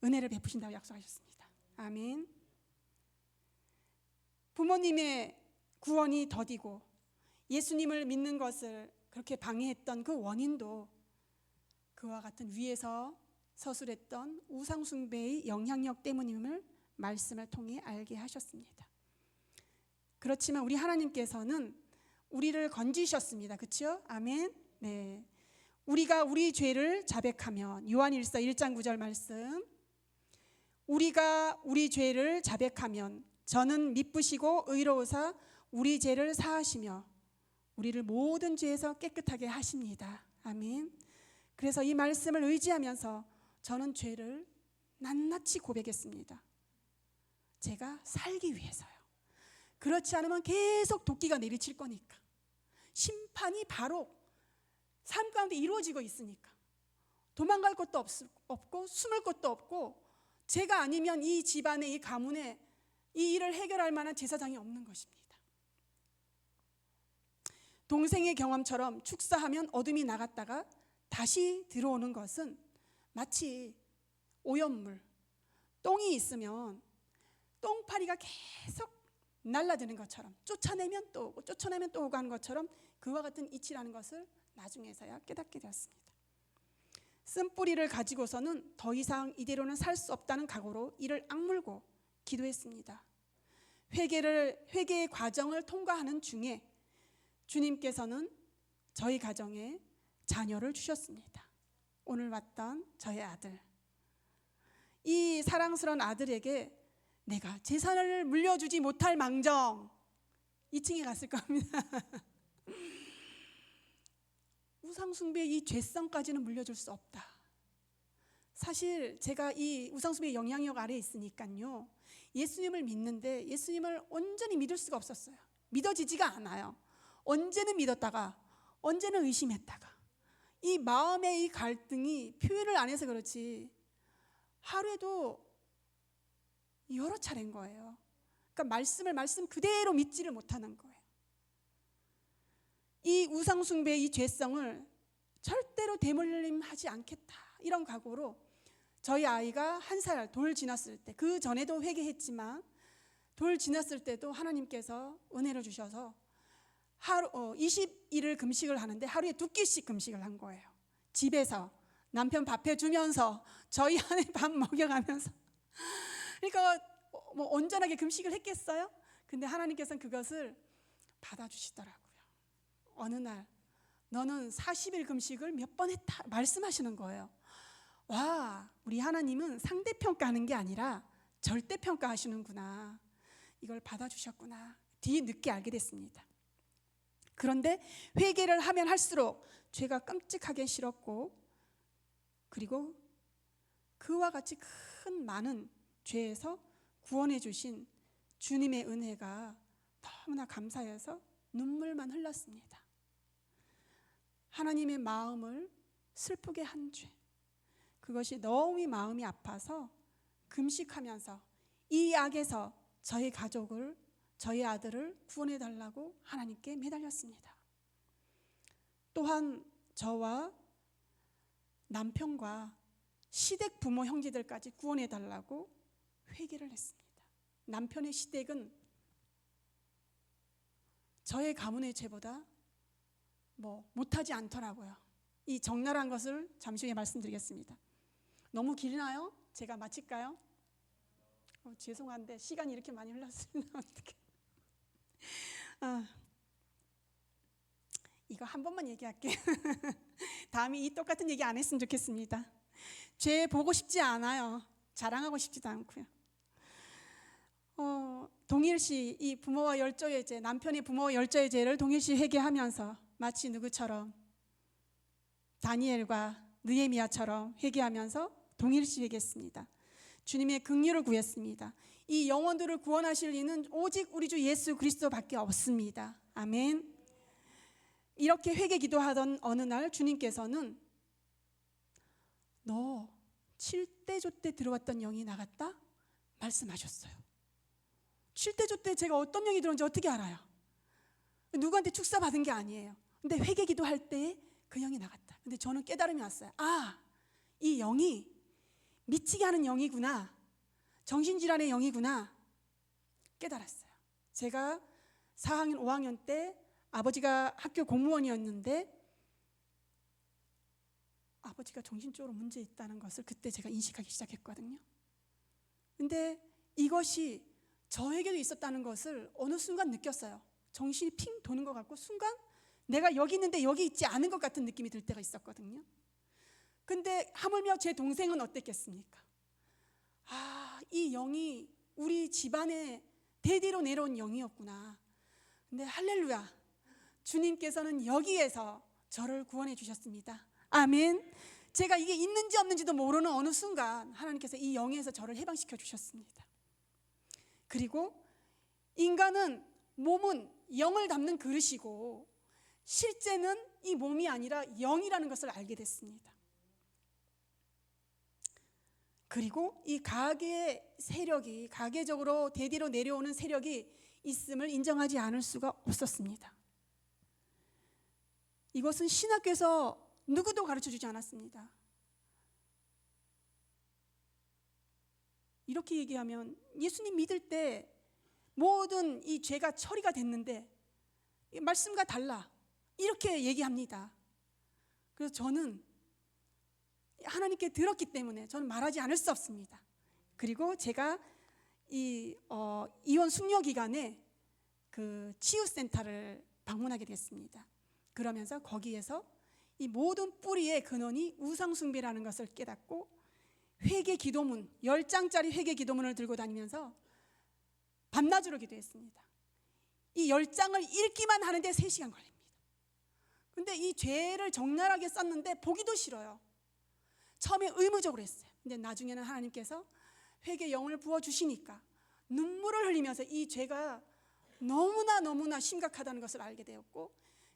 은혜를 베푸신다고 약속하셨습니다. 아멘. 부모님의 구원이 더디고 예수님을 믿는 것을 그렇게 방해했던 그 원인도 그와 같은 위에서 서술했던 우상숭배의 영향력 때문임을 말씀을 통해 알게 하셨습니다. 그렇지만 우리 하나님께서는 우리를 건지셨습니다. 그렇죠? 아멘. 네. 우리가 우리 죄를 자백하면, 요한일서 1장 9절 말씀, 우리가 우리 죄를 자백하면 저는 미쁘시고 의로우사 우리 죄를 사하시며 우리를 모든 죄에서 깨끗하게 하십니다. 아멘. 그래서 이 말씀을 의지하면서 저는 죄를 낱낱이 고백했습니다. 제가 살기 위해서요. 그렇지 않으면 계속 도끼가 내리칠 거니까, 심판이 바로 삶 가운데 이루어지고 있으니까, 도망갈 것도 없고 숨을 것도 없고, 제가 아니면 이 집안에, 이 가문에 이 일을 해결할 만한 제사장이 없는 것입니다. 동생의 경험처럼 축사하면 어둠이 나갔다가 다시 들어오는 것은 마치 오염물, 똥이 있으면 똥파리가 계속 날라드는 것처럼, 쫓아내면 또 오고 쫓아내면 또 오고 하는 것처럼 그와 같은 이치라는 것을 나중에서야 깨닫게 되었습니다. 쓴뿌리를 가지고서는 더 이상 이대로는 살 수 없다는 각오로 이를 악물고 기도했습니다. 회개의 과정을 통과하는 중에 주님께서는 저희 가정에 자녀를 주셨습니다. 오늘 왔던 저의 아들, 이 사랑스러운 아들에게 내가 재산을 물려주지 못할 망정 2층에 갔을 겁니다. 우상숭배의 이 죄성까지는 물려줄 수 없다. 사실 제가 이 우상숭배의 영향력 아래에 있으니까요, 예수님을 믿는데 예수님을 온전히 믿을 수가 없었어요. 믿어지지가 않아요. 언제는 믿었다가 언제는 의심했다가, 이 마음의 이 갈등이 표현을 안 해서 그렇지 하루에도 여러 차례인 거예요. 그러니까 말씀 그대로 믿지를 못하는 거예요. 이 우상숭배의 이 죄성을 절대로 대물림하지 않겠다, 이런 각오로 저희 아이가 1살 돌 지났을 때, 그 전에도 회개했지만 돌 지났을 때도 하나님께서 은혜를 주셔서 하루 20일을 금식을 하는데 하루에 2끼씩 금식을 한 거예요. 집에서 남편 밥 해주면서 저희 아내 밥 먹여가면서. 그러니까 뭐 온전하게 금식을 했겠어요? 근데 하나님께서는 그것을 받아주시더라고요. 어느 날 너는 40일 금식을 몇 번 했다 말씀하시는 거예요. 와, 우리 하나님은 상대평가하는 게 아니라 절대평가하시는구나, 이걸 받아주셨구나 뒤늦게 알게 됐습니다. 그런데 회개를 하면 할수록 죄가 끔찍하게 싫었고, 그리고 그와 같이 큰 많은 죄에서 구원해 주신 주님의 은혜가 너무나 감사해서 눈물만 흘렀습니다. 하나님의 마음을 슬프게 한 죄, 그것이 너무 마음이 아파서 금식하면서 이 악에서 저희 가족을, 저희 아들을 구원해 달라고 하나님께 매달렸습니다. 또한 저와 남편과 시댁 부모 형제들까지 구원해 달라고 회개를 했습니다. 남편의 시댁은 저의 가문의 죄보다 못하지 않더라고요. 이 적나라한 것을 잠시 후에 말씀드리겠습니다. 너무 길나요? 제가 마칠까요? 죄송한데 시간이 이렇게 많이 흘렀으면 어떡해. 이거 한 번만 얘기할게요. 다음에 이 똑같은 얘기 안 했으면 좋겠습니다. 죄 보고 싶지 않아요. 자랑하고 싶지도 않고요. 동일시 이 부모와 열조의 죄, 남편이 부모와 열조의 죄를 동일시 회개하면서 마치 누구처럼, 다니엘과 느헤미야처럼 회개하면서 동일시 회개했습니다. 주님의 긍휼을 구했습니다. 이 영혼들을 구원하실 이는 오직 우리 주 예수 그리스도밖에 없습니다. 아멘. 이렇게 회개 기도하던 어느 날 주님께서는 너 7대조 때 들어왔던 영이 나갔다? 말씀하셨어요. 7대조 때 제가 어떤 영이 들어온지 어떻게 알아요? 누구한테 축사 받은 게 아니에요. 근데 회개 기도할 때 그 영이 나갔다. 근데 저는 깨달음이 왔어요. 이 영이 미치게 하는 영이구나, 정신질환의 영이구나 깨달았어요. 제가 4학년 5학년 때 아버지가 학교 공무원이었는데 아버지가 정신적으로 문제 있다는 것을 그때 제가 인식하기 시작했거든요. 근데 이것이 저에게도 있었다는 것을 어느 순간 느꼈어요. 정신이 핑 도는 것 같고, 순간 내가 여기 있는데 여기 있지 않은 것 같은 느낌이 들 때가 있었거든요. 근데 하물며 제 동생은 어땠겠습니까? 이 영이 우리 집안에 대대로 내려온 영이었구나. 근데 할렐루야, 주님께서는 여기에서 저를 구원해 주셨습니다. 아멘. 제가 이게 있는지 없는지도 모르는 어느 순간 하나님께서 이 영에서 저를 해방시켜 주셨습니다. 그리고 인간은, 몸은 영을 담는 그릇이고 실제는 이 몸이 아니라 영이라는 것을 알게 됐습니다. 그리고 이 가계의 세력이, 가계적으로 대대로 내려오는 세력이 있음을 인정하지 않을 수가 없었습니다. 이것은 신학교에서 누구도 가르쳐주지 않았습니다. 이렇게 얘기하면 예수님 믿을 때 모든 이 죄가 처리가 됐는데 말씀과 달라, 이렇게 얘기합니다. 그래서 저는 하나님께 들었기 때문에 저는 말하지 않을 수 없습니다. 그리고 제가 이혼 숙려 기간에 그 치유센터를 방문하게 됐습니다. 그러면서 거기에서 이 모든 뿌리의 근원이 우상숭배라는 것을 깨닫고 회개 기도문 10장짜리 회개 기도문을 들고 다니면서 밤낮으로 기도했습니다. 이 10장을 읽기만 하는데 3시간 걸립니다. 근데 이 죄를 적나라하게 썼는데 보기도 싫어요. 처음에 의무적으로 했어요. 근데 나중에는 하나님께서 회개 영을 부어주시니까 눈물을 흘리면서 이 죄가 너무나 심각하다는 것을 알게 되었고,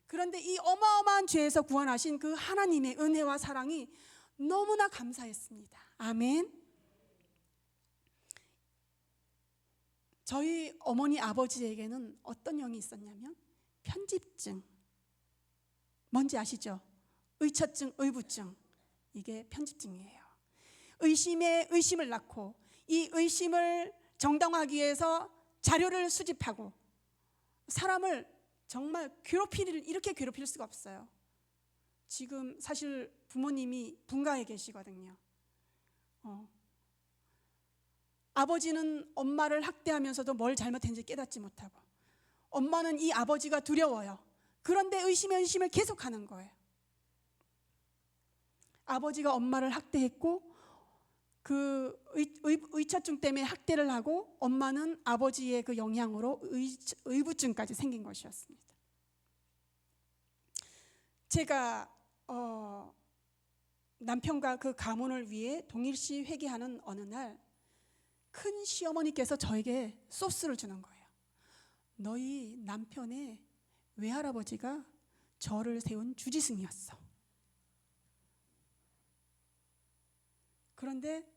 그런데 이 어마어마한 죄에서 구원하신 그 하나님의 은혜와 사랑이 너무나 감사했습니다. 아멘. 저희 어머니 아버지에게는 어떤 영이 있었냐면 편집증, 뭔지 아시죠? 의처증, 의부증, 이게 편집증이에요. 의심에 의심을 낳고 이 의심을 정당화하기 위해서 자료를 수집하고 사람을 정말 이렇게 괴롭힐 수가 없어요. 지금 사실 부모님이 분가에 계시거든요. 아버지는 엄마를 학대하면서도 뭘 잘못했는지 깨닫지 못하고, 엄마는 이 아버지가 두려워요. 그런데 의심을 계속하는 거예요. 아버지가 엄마를 학대했고 그 의처증 때문에 학대를 하고, 엄마는 아버지의 그 영향으로 의부증까지 생긴 것이었습니다. 제가 남편과 그 가문을 위해 동일시 회개하는 어느 날 큰 시어머니께서 저에게 소스를 주는 거예요. 너희 남편의 외할아버지가 절을 세운 주지승이었어. 그런데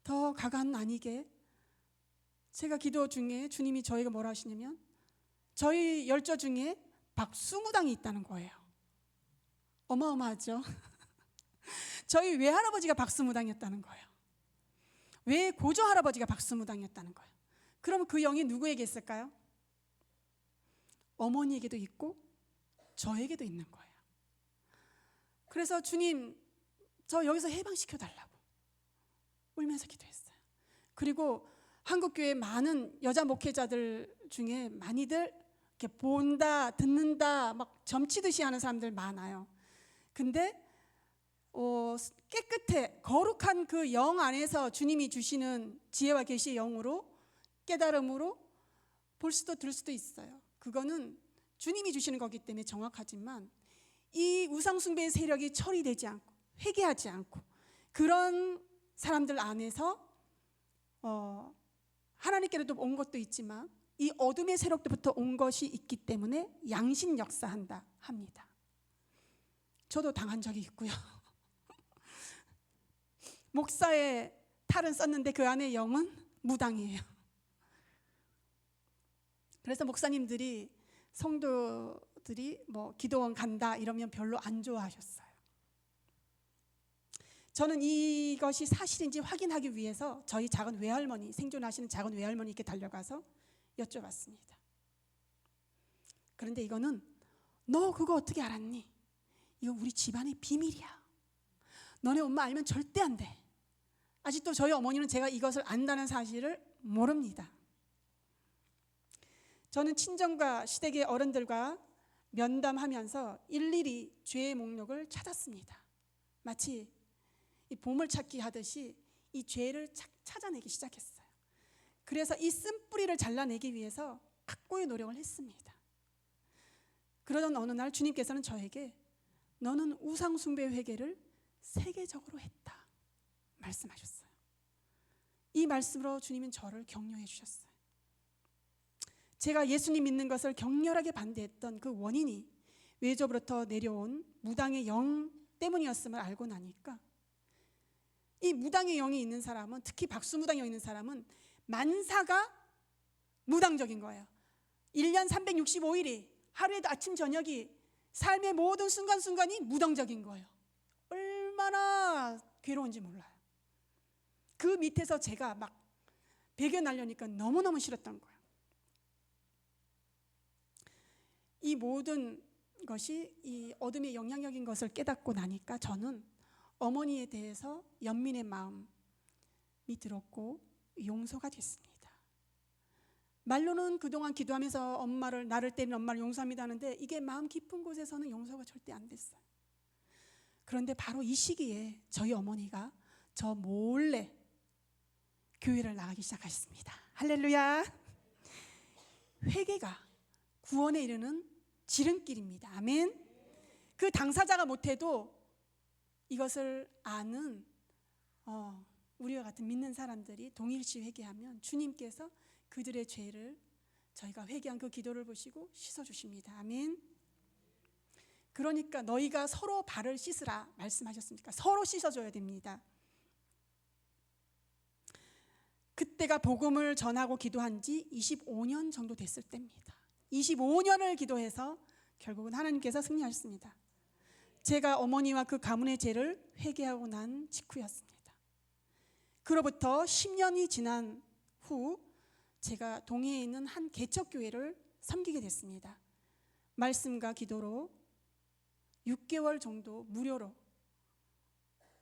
더 가관 아니게 제가 기도 중에 주님이 저에게 뭐라 하시냐면 저희 열조 중에 박수무당이 있다는 거예요. 어마어마하죠. 저희 외할아버지가 박수무당이었다는 거예요. 외고조 할아버지가 박수무당이었다는 거예요. 그럼 그 영이 누구에게 있을까요? 어머니에게도 있고 저에게도 있는 거예요. 그래서 주님, 저 여기서 해방시켜달라고 울면서 기도했어요. 그리고 한국교회 많은 여자 목회자들 중에 많이들 이렇게 본다, 듣는다, 막 점치듯이 하는 사람들 많아요. 근데 깨끗해, 거룩한 그 영 안에서 주님이 주시는 지혜와 계시의 영으로, 깨달음으로 볼 수도 들 수도 있어요. 그거는 주님이 주시는 거기 때문에 정확하지만, 이 우상숭배의 세력이 처리되지 않고 회개하지 않고 그런 사람들 안에서 하나님께로도 온 것도 있지만 이 어둠의 세력부터 온 것이 있기 때문에 양신 역사한다 합니다. 저도 당한 적이 있고요. 목사의 탈은 썼는데 그 안에 영은 무당이에요. 그래서 목사님들이, 성도들이 뭐 기도원 간다 이러면 별로 안 좋아하셨어요. 저는 이것이 사실인지 확인하기 위해서 저희 작은 외할머니, 생존하시는 작은 외할머니께 달려가서 여쭤봤습니다. 그런데 이거는 너 그거 어떻게 알았니? 이거 우리 집안의 비밀이야. 너네 엄마 알면 절대 안 돼. 아직도 저희 어머니는 제가 이것을 안다는 사실을 모릅니다. 저는 친정과 시댁의 어른들과 면담하면서 일일이 죄의 목록을 찾았습니다. 마치 이 보물찾기 하듯이 이 죄를 찾아내기 시작했어요. 그래서 이 쓴뿌리를 잘라내기 위해서 각고의 노력을 했습니다. 그러던 어느 날 주님께서는 저에게 너는 우상숭배 회개를 세계적으로 했다 말씀하셨어요. 이 말씀으로 주님은 저를 격려해 주셨어요. 제가 예수님 믿는 것을 격렬하게 반대했던 그 원인이 외조부터 내려온 무당의 영 때문이었음을 알고 나니까, 이 무당의 영이 있는 사람은, 특히 박수무당이 있는 사람은 만사가 무당적인 거예요. 1년 365일이 하루에도 아침 저녁이 삶의 모든 순간순간이 무당적인 거예요. 얼마나 괴로운지 몰라요. 그 밑에서 제가 막 배겨나려니까 너무너무 싫었던 거예요. 이 모든 것이 이 어둠의 영향력인 것을 깨닫고 나니까 저는 어머니에 대해서 연민의 마음이 들었고 용서가 됐습니다. 말로는 그동안 기도하면서 엄마를, 나를 때린 엄마를 용서합니다 하는데 이게 마음 깊은 곳에서는 용서가 절대 안 됐어요. 그런데 바로 이 시기에 저희 어머니가 저 몰래 교회를 나가기 시작하셨습니다. 할렐루야. 회개가 구원에 이르는 지름길입니다. 아멘. 그 당사자가 못해도 이것을 아는 우리와 같은 믿는 사람들이 동일시 회개하면 주님께서 그들의 죄를, 저희가 회개한 그 기도를 보시고 씻어주십니다. 아멘. 그러니까 너희가 서로 발을 씻으라 말씀하셨으니까 서로 씻어줘야 됩니다. 그때가 복음을 전하고 기도한 지 25년 정도 됐을 때입니다. 25년을 기도해서 결국은 하나님께서 승리하셨습니다. 제가 어머니와 그 가문의 죄를 회개하고 난 직후였습니다. 그로부터 10년이 지난 후 제가 동해에 있는 한 개척교회를 섬기게 됐습니다. 말씀과 기도로 6개월 정도 무료로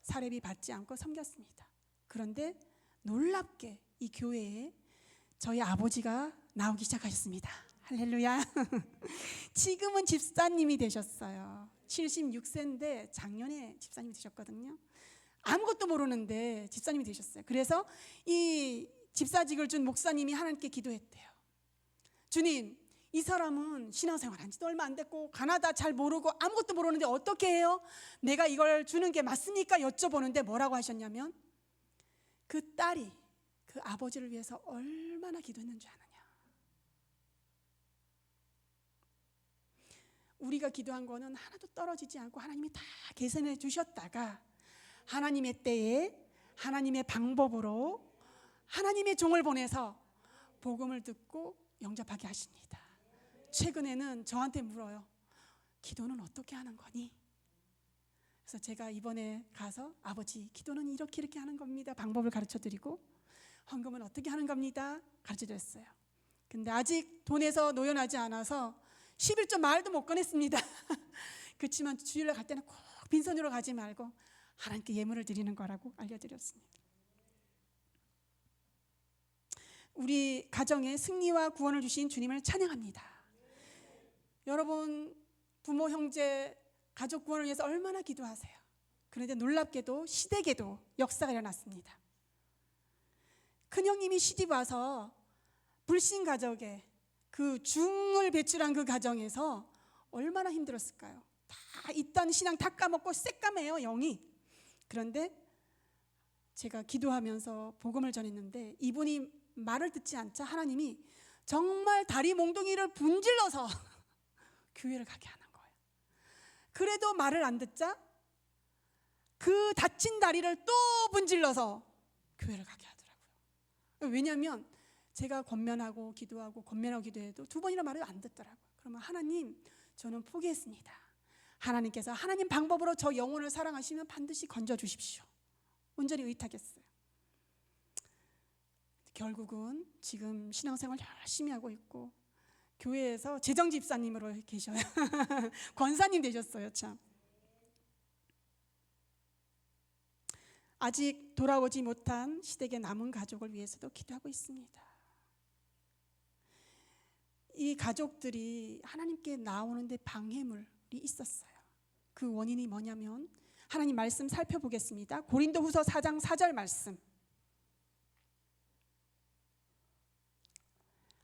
사례비 받지 않고 섬겼습니다. 그런데 놀랍게 이 교회에 저희 아버지가 나오기 시작하셨습니다. 할렐루야. 지금은 집사님이 되셨어요. 76세인데 작년에 집사님이 되셨거든요. 아무것도 모르는데 집사님이 되셨어요. 그래서 이 집사직을 준 목사님이 하나님께 기도했대요. 주님, 이 사람은 신앙생활 한 지도 얼마 안 됐고 가나다 잘 모르고 아무것도 모르는데 어떻게 해요? 내가 이걸 주는 게 맞습니까? 여쭤보는데 뭐라고 하셨냐면 그 딸이 그 아버지를 위해서 얼마나 기도했는 줄 아느냐. 우리가 기도한 거는 하나도 떨어지지 않고 하나님이 다 계산해 주셨다가 하나님의 때에 하나님의 방법으로 하나님의 종을 보내서 복음을 듣고 영접하게 하십니다. 최근에는 저한테 물어요. 기도는 어떻게 하는 거니? 그래서 제가 이번에 가서 아버지 기도는 이렇게 하는 겁니다. 방법을 가르쳐드리고 헌금은 어떻게 하는 겁니다. 가르쳐드렸어요. 근데 아직 돈에서 노연하지 않아서 11조 말도 못 꺼냈습니다. 그렇지만 주일날 갈 때는 꼭 빈손으로 가지 말고 하나님께 예물을 드리는 거라고 알려드렸습니다. 우리 가정에 승리와 구원을 주신 주님을 찬양합니다. 여러분 부모, 형제, 가족 구원을 위해서 얼마나 기도하세요. 그런데 놀랍게도 시댁에도 역사가 일어났습니다. 큰형님이 시집 와서 불신 가족에 그 중을 배출한 그 가정에서 얼마나 힘들었을까요? 다 있던 신앙 다 까먹고 새까매요, 영이. 그런데 제가 기도하면서 복음을 전했는데 이분이 말을 듣지 않자 하나님이 정말 다리 몽둥이를 분질러서 교회를 가게 하는 거예요. 그래도 말을 안 듣자 그 다친 다리를 또 분질러서 교회를 가게 하더라고요. 왜냐하면 제가 권면하고 기도하고 권면하고 기도해도 2번이나 말을 안 듣더라고요. 그러면 하나님, 저는 포기했습니다. 하나님께서 하나님 방법으로 저 영혼을 사랑하시면 반드시 건져주십시오. 온전히 의탁했어요. 결국은 지금 신앙생활 열심히 하고 있고 교회에서 재정집사님으로 계셔요. 권사님 되셨어요. 참. 아직 돌아오지 못한 시댁의 남은 가족을 위해서도 기도하고 있습니다. 이 가족들이 하나님께 나오는데 방해물이 있었어요. 그 원인이 뭐냐면 하나님 말씀 살펴보겠습니다. 고린도후서 4장 4절 말씀.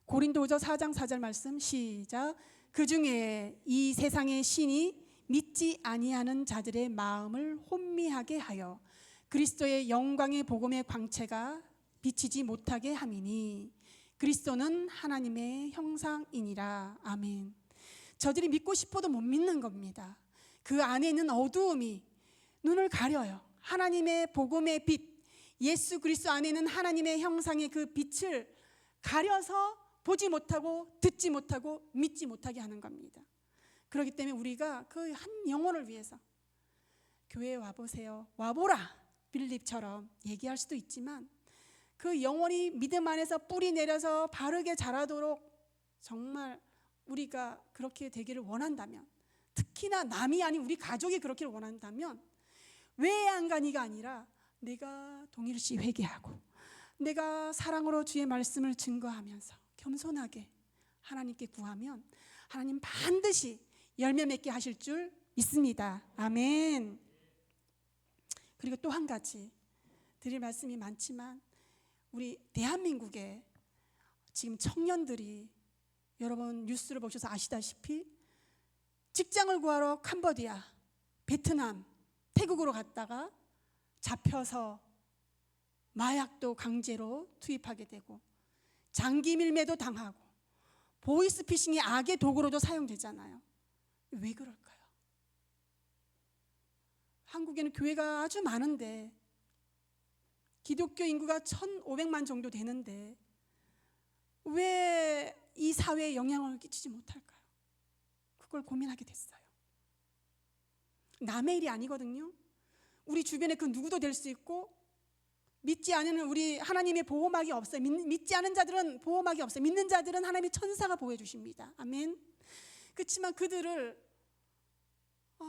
고린도후서 4장 4절 말씀 시작. 그 중에 이 세상의 신이 믿지 아니하는 자들의 마음을 혼미하게 하여 그리스도의 영광의 복음의 광채가 비치지 못하게 함이니 그리스도는 하나님의 형상이니라. 아멘. 저들이 믿고 싶어도 못 믿는 겁니다. 그 안에 있는 어두움이 눈을 가려요. 하나님의 복음의 빛, 예수 그리스도 안에 있는 하나님의 형상의 그 빛을 가려서 보지 못하고 듣지 못하고 믿지 못하게 하는 겁니다. 그렇기 때문에 우리가 그 한 영혼을 위해서 교회에 와보세요, 와보라 빌립처럼 얘기할 수도 있지만 그 영혼이 믿음 안에서 뿌리 내려서 바르게 자라도록 정말 우리가 그렇게 되기를 원한다면 특히나 남이 아닌 우리 가족이 그렇기를 원한다면 왜 안 가니가 아니라 내가 동일시 회개하고 내가 사랑으로 주의 말씀을 증거하면서 겸손하게 하나님께 구하면 하나님 반드시 열매 맺게 하실 줄 믿습니다. 아멘. 그리고 또 한 가지 드릴 말씀이 많지만 우리 대한민국에 지금 청년들이 여러분 뉴스를 보셔서 아시다시피 직장을 구하러 캄보디아, 베트남, 태국으로 갔다가 잡혀서 마약도 강제로 투입하게 되고 장기 밀매도 당하고 보이스피싱이 악의 도구로도 사용되잖아요. 왜 그럴까요? 한국에는 교회가 아주 많은데 기독교 인구가 1,500만 정도 되는데 왜 이 사회에 영향을 끼치지 못할까요? 그걸 고민하게 됐어요. 남의 일이 아니거든요. 우리 주변에 그 누구도 될 수 있고 믿지 않는 우리 하나님의 보호막이 없어요. 믿지 않은 자들은 보호막이 없어요. 믿는 자들은 하나님의 천사가 보호해 주십니다. 아멘. 그렇지만 그들을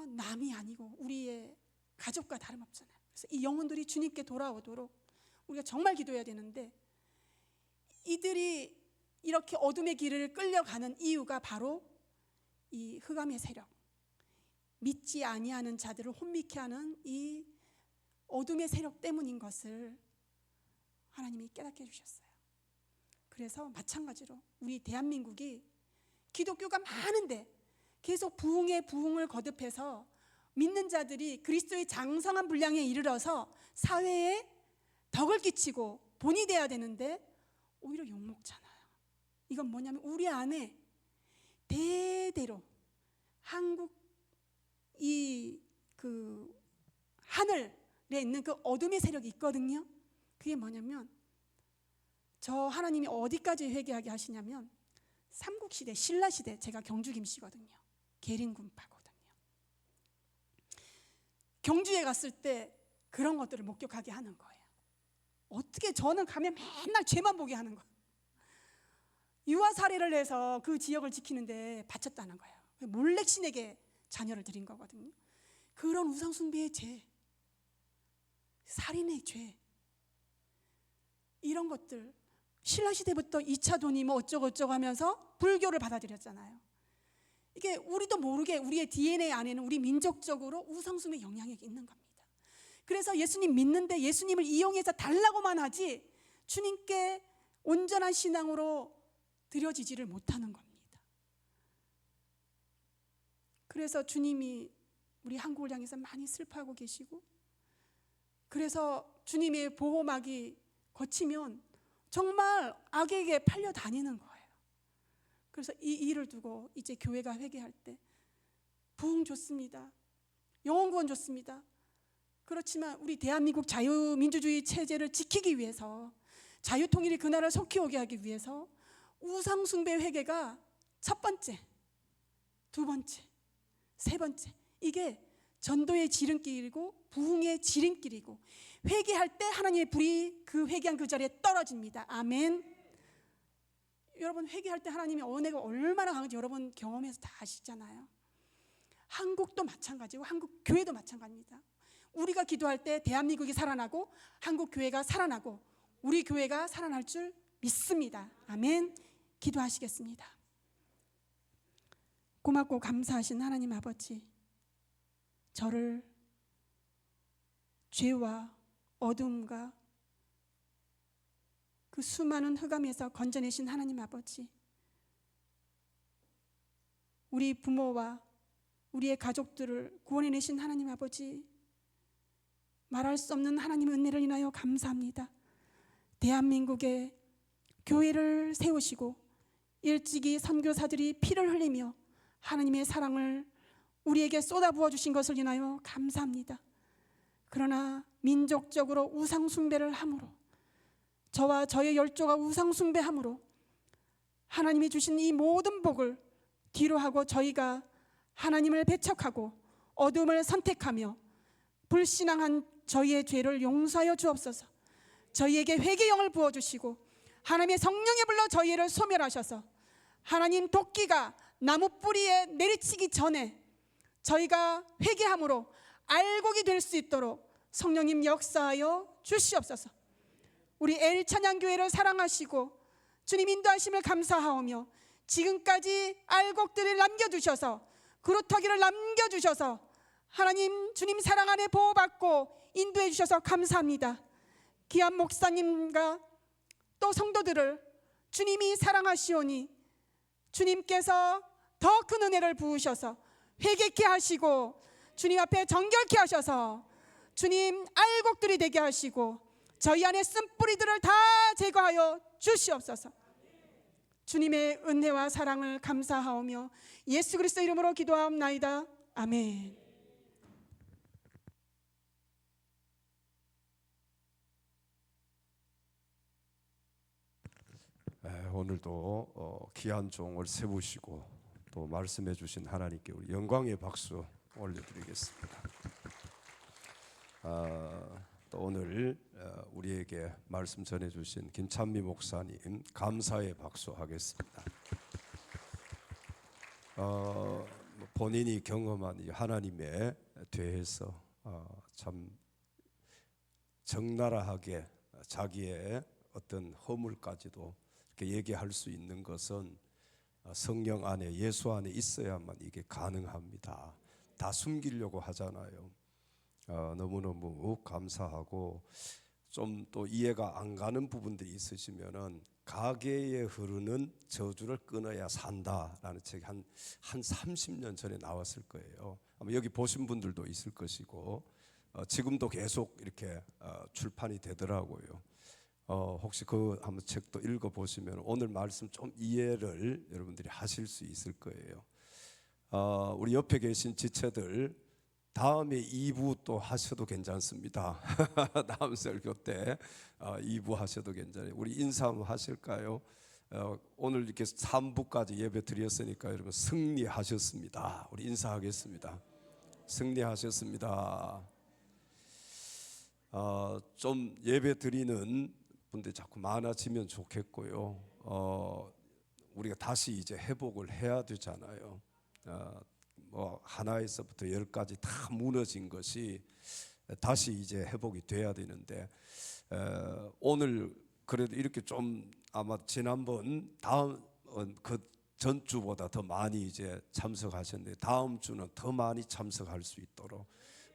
남이 아니고 우리의 가족과 다름없잖아요. 그래서 이 영혼들이 주님께 돌아오도록 우리가 정말 기도해야 되는데 이들이 이렇게 어둠의 길을 끌려가는 이유가 바로 이 흑암의 세력, 믿지 아니하는 자들을 혼미케 하는 이 어둠의 세력 때문인 것을 하나님이 깨닫게 해주셨어요. 그래서 마찬가지로 우리 대한민국이 기독교가 많은데 계속 부흥의 부흥을 거듭해서 믿는 자들이 그리스도의 장성한 분량에 이르러서 사회에 덕을 끼치고 본이 돼야 되는데 오히려 욕먹잖아요. 이건 뭐냐면 우리 안에 대대로 한국 그 하늘에 있는 그 어둠의 세력이 있거든요. 그게 뭐냐면 저 하나님이 어디까지 회개하게 하시냐면 삼국시대 신라시대, 제가 경주 김씨거든요. 계린군파거든요. 경주에 갔을 때 그런 것들을 목격하게 하는 거예요. 어떻게 저는 가면 맨날 죄만 보게 하는 거예요. 유아 살해를 해서 그 지역을 지키는데 바쳤다는 거예요. 몰렉신에게 자녀를 드린 거거든요. 그런 우상숭배의 죄, 살인의 죄, 이런 것들 신라시대부터 2차 돈이 뭐 어쩌고저쩌고 하면서 불교를 받아들였잖아요. 이게 우리도 모르게 우리의 DNA 안에는 우리 민족적으로 우상숭배 영향이 있는 겁니다. 그래서 예수님 믿는데 예수님을 이용해서 달라고만 하지 주님께 온전한 신앙으로 드려지지를 못하는 겁니다. 그래서 주님이 우리 한국을 향해서 많이 슬퍼하고 계시고, 그래서 주님의 보호막이 거치면 정말 악에게 팔려 다니는 거예요. 그래서 이 일을 두고 이제 교회가 회개할 때 부흥 좋습니다. 영혼 구원 좋습니다. 그렇지만 우리 대한민국 자유민주주의 체제를 지키기 위해서, 자유통일이 그날을 속히 오게 하기 위해서 우상숭배 회개가 첫 번째, 두 번째, 세 번째, 이게 전도의 지름길이고 부흥의 지름길이고, 회개할 때 하나님의 불이 그 회개한 그 자리에 떨어집니다. 아멘. 여러분, 회개할 때 하나님의 은혜가 얼마나 강한지 여러분 경험해서 다 아시잖아요. 한국도 마찬가지고 한국 교회도 마찬가지입니다. 우리가 기도할 때 대한민국이 살아나고 한국 교회가 살아나고 우리 교회가 살아날 줄 믿습니다. 아멘. 기도하시겠습니다. 고맙고 감사하신 하나님 아버지, 저를 죄와 어둠과 그 수많은 흑암에서 건져내신 하나님 아버지, 우리 부모와 우리의 가족들을 구원해내신 하나님 아버지, 말할 수 없는 하나님의 은혜를 인하여 감사합니다. 대한민국에 교회를 세우시고 일찍이 선교사들이 피를 흘리며 하나님의 사랑을 우리에게 쏟아부어 주신 것을 인하여 감사합니다. 그러나 민족적으로 우상숭배를 함으로, 저와 저의 열조가 우상숭배함으로 하나님이 주신 이 모든 복을 뒤로하고 저희가 하나님을 배척하고 어둠을 선택하며 불신앙한 저희의 죄를 용서하여 주옵소서. 저희에게 회개영을 부어주시고 하나님의 성령에 불러 저희를 소멸하셔서 하나님, 도끼가 나무 뿌리에 내리치기 전에 저희가 회개함으로 알곡이 될 수 있도록 성령님 역사하여 주시옵소서. 우리 엘찬양교회를 사랑하시고 주님 인도하심을 감사하오며 지금까지 알곡들을 남겨주셔서 그루터기를 남겨주셔서 하나님 주님 사랑 안에 보호받고 인도해 주셔서 감사합니다. 귀한 목사님과 또 성도들을 주님이 사랑하시오니 주님께서 더 큰 은혜를 부으셔서 회개케 하시고 주님 앞에 정결케 하셔서 주님 알곡들이 되게 하시고 저희 안에 쓴뿌리들을 다 제거하여 주시옵소서. 주님의 은혜와 사랑을 감사하오며 예수 그리스도 이름으로 기도하옵나이다. 아멘.
오늘도 귀한 종을 세우시고 또 말씀해 주신 하나님께 우리 영광의 박수 올려드리겠습니다. 또 오늘 우리에게 말씀 전해주신 김찬미 목사님 감사의 박수 하겠습니다. 본인이 경험한 이 하나님에 대해서 참 적나라하게 자기의 어떤 허물까지도 이렇게 얘기할 수 있는 것은 성령 안에 예수 안에 있어야만 이게 가능합니다. 다 숨기려고 하잖아요. 너무너무 감사하고 좀 또 이해가 안 가는 부분들이 있으시면은 가계에 흐르는 저주를 끊어야 산다라는 책이 한 30년 전에 나왔을 거예요. 아마 여기 보신 분들도 있을 것이고 지금도 계속 이렇게 출판이 되더라고요. 혹시 그 한번 책도 읽어보시면 오늘 말씀 좀 이해를 여러분들이 하실 수 있을 거예요. 우리 옆에 계신 지체들 다음에 2부 또 하셔도 괜찮습니다. 다음 설교 때 2부 하셔도 괜찮아요. 우리 인사 한번 하실까요? 오늘 이렇게 3부까지 예배 드렸으니까 여러분 승리하셨습니다. 우리 인사하겠습니다. 승리하셨습니다. 좀 예배 드리는 분들이 자꾸 많아지면 좋겠고요. 우리가 다시 이제 회복을 해야 되잖아요. 뭐 하나에서부터 10까지 다 무너진 것이 다시 이제 회복이 돼야 되는데 오늘 그래도 이렇게 좀 아마 지난번 다음 그 전주보다 더 많이 이제 참석하셨는데 다음 주는 더 많이 참석할 수 있도록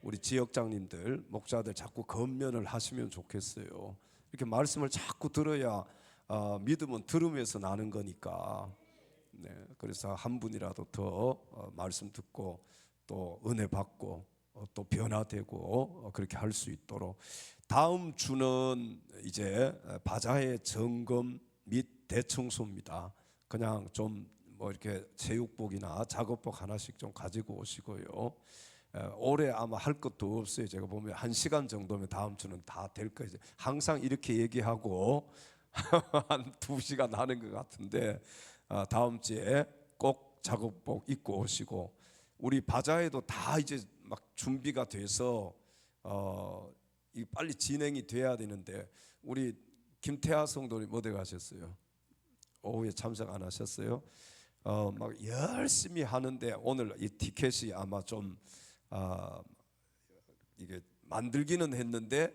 우리 지역장님들 목자들 자꾸 건면을 하시면 좋겠어요. 이렇게 말씀을 자꾸 들어야 믿음은 들으면서 나는 거니까. 네, 그래서 한 분이라도 더 말씀 듣고 또 은혜 받고 또 변화되고 그렇게 할 수 있도록 다음 주는 이제 바자회 점검 및 대청소입니다. 그냥 좀 뭐 이렇게 체육복이나 작업복 하나씩 좀 가지고 오시고요. 올해 아마 할 것도 없어요. 제가 보면 1시간 정도면 다음 주는 다 될 거예요. 항상 이렇게 얘기하고 한 2시간 하는 것 같은데 다음 주에 꼭 작업복 입고 오시고 우리 바자회도 다 이제 막 준비가 돼서 빨리 진행이 돼야 되는데 우리 김태하 성도님 어디 가셨어요? 오후에 참석 안 하셨어요? 막 열심히 하는데 오늘 이 티켓이 아마 좀 이게 만들기는 했는데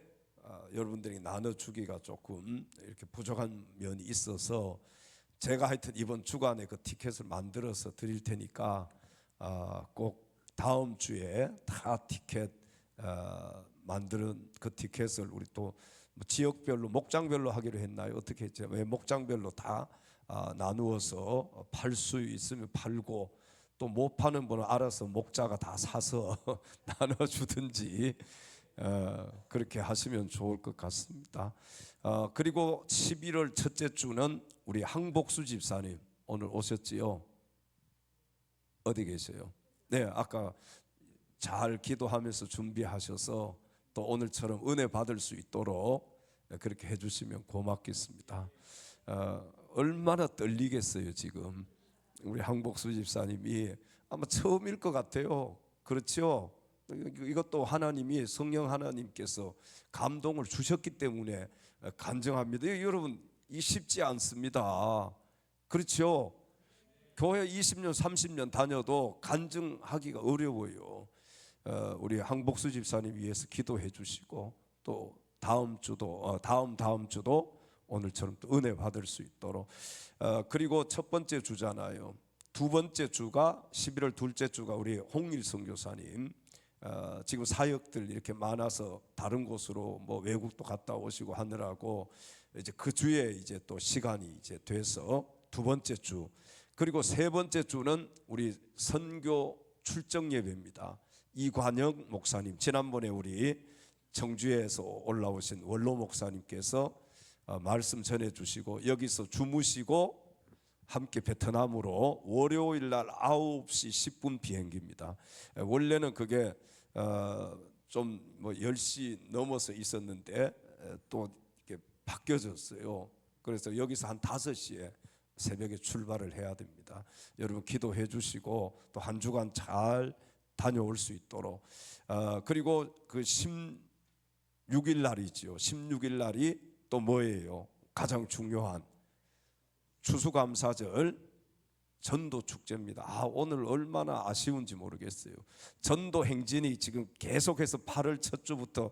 여러분들이 나눠주기가 조금 이렇게 부족한 면이 있어서 제가 하여튼 이번 주간에 그 티켓을 만들어서 드릴 테니까 꼭 다음 주에 다 티켓 만드는 그 티켓을 우리 또 지역별로 목장별로 하기로 했나요? 어떻게 했죠? 왜 목장별로 다 나누어서 팔 수 있으면 팔고 또 못 파는 분은 알아서 목자가 다 사서 나눠주든지 그렇게 하시면 좋을 것 같습니다. 그리고 11월 첫째 주는 우리 항복수 집사님 오늘 오셨지요? 어디 계세요? 네, 아까 잘 기도하면서 준비하셔서 또 오늘처럼 은혜 받을 수 있도록 그렇게 해주시면 고맙겠습니다. 얼마나 떨리겠어요 지금. 우리 항복수 집사님이 아마 처음일 것 같아요. 그렇죠? 이것도 하나님이 성령 하나님께서 감동을 주셨기 때문에 간증합니다. 여러분 이 쉽지 않습니다. 그렇죠? 교회 20년 30년 다녀도 간증하기가 어려워요. 우리 항복수 집사님 위해서 기도해 주시고 또 다음 주도 다음 주도 오늘처럼 또 은혜 받을 수 있도록 그리고 첫 번째 주잖아요. 두 번째 주가 11월 둘째 주가 우리 홍일성 교사님 지금 사역들 이렇게 많아서 다른 곳으로 뭐 외국도 갔다 오시고 하느라고 이제 그 주에 이제 또 시간이 이제 돼서 두 번째 주 그리고 세 번째 주는 우리 선교 출정 예배입니다. 이관영 목사님 지난번에 우리 청주에서 올라오신 원로 목사님께서 말씀 전해 주시고 여기서 주무시고 함께 베트남으로 월요일 날 9시 10분 비행기입니다. 원래는 그게 좀 뭐 10시 넘어서 있었는데 또 이렇게 바뀌어졌어요. 그래서 여기서 한 5시에 새벽에 출발을 해야 됩니다. 여러분 기도해 주시고 또 한 주간 잘 다녀올 수 있도록 그리고 그 16일 날이죠. 16일 날이 또 뭐예요? 가장 중요한 추수감사절 전도 축제입니다. 오늘 얼마나 아쉬운지 모르겠어요. 전도 행진이 지금 계속해서 8월 첫 주부터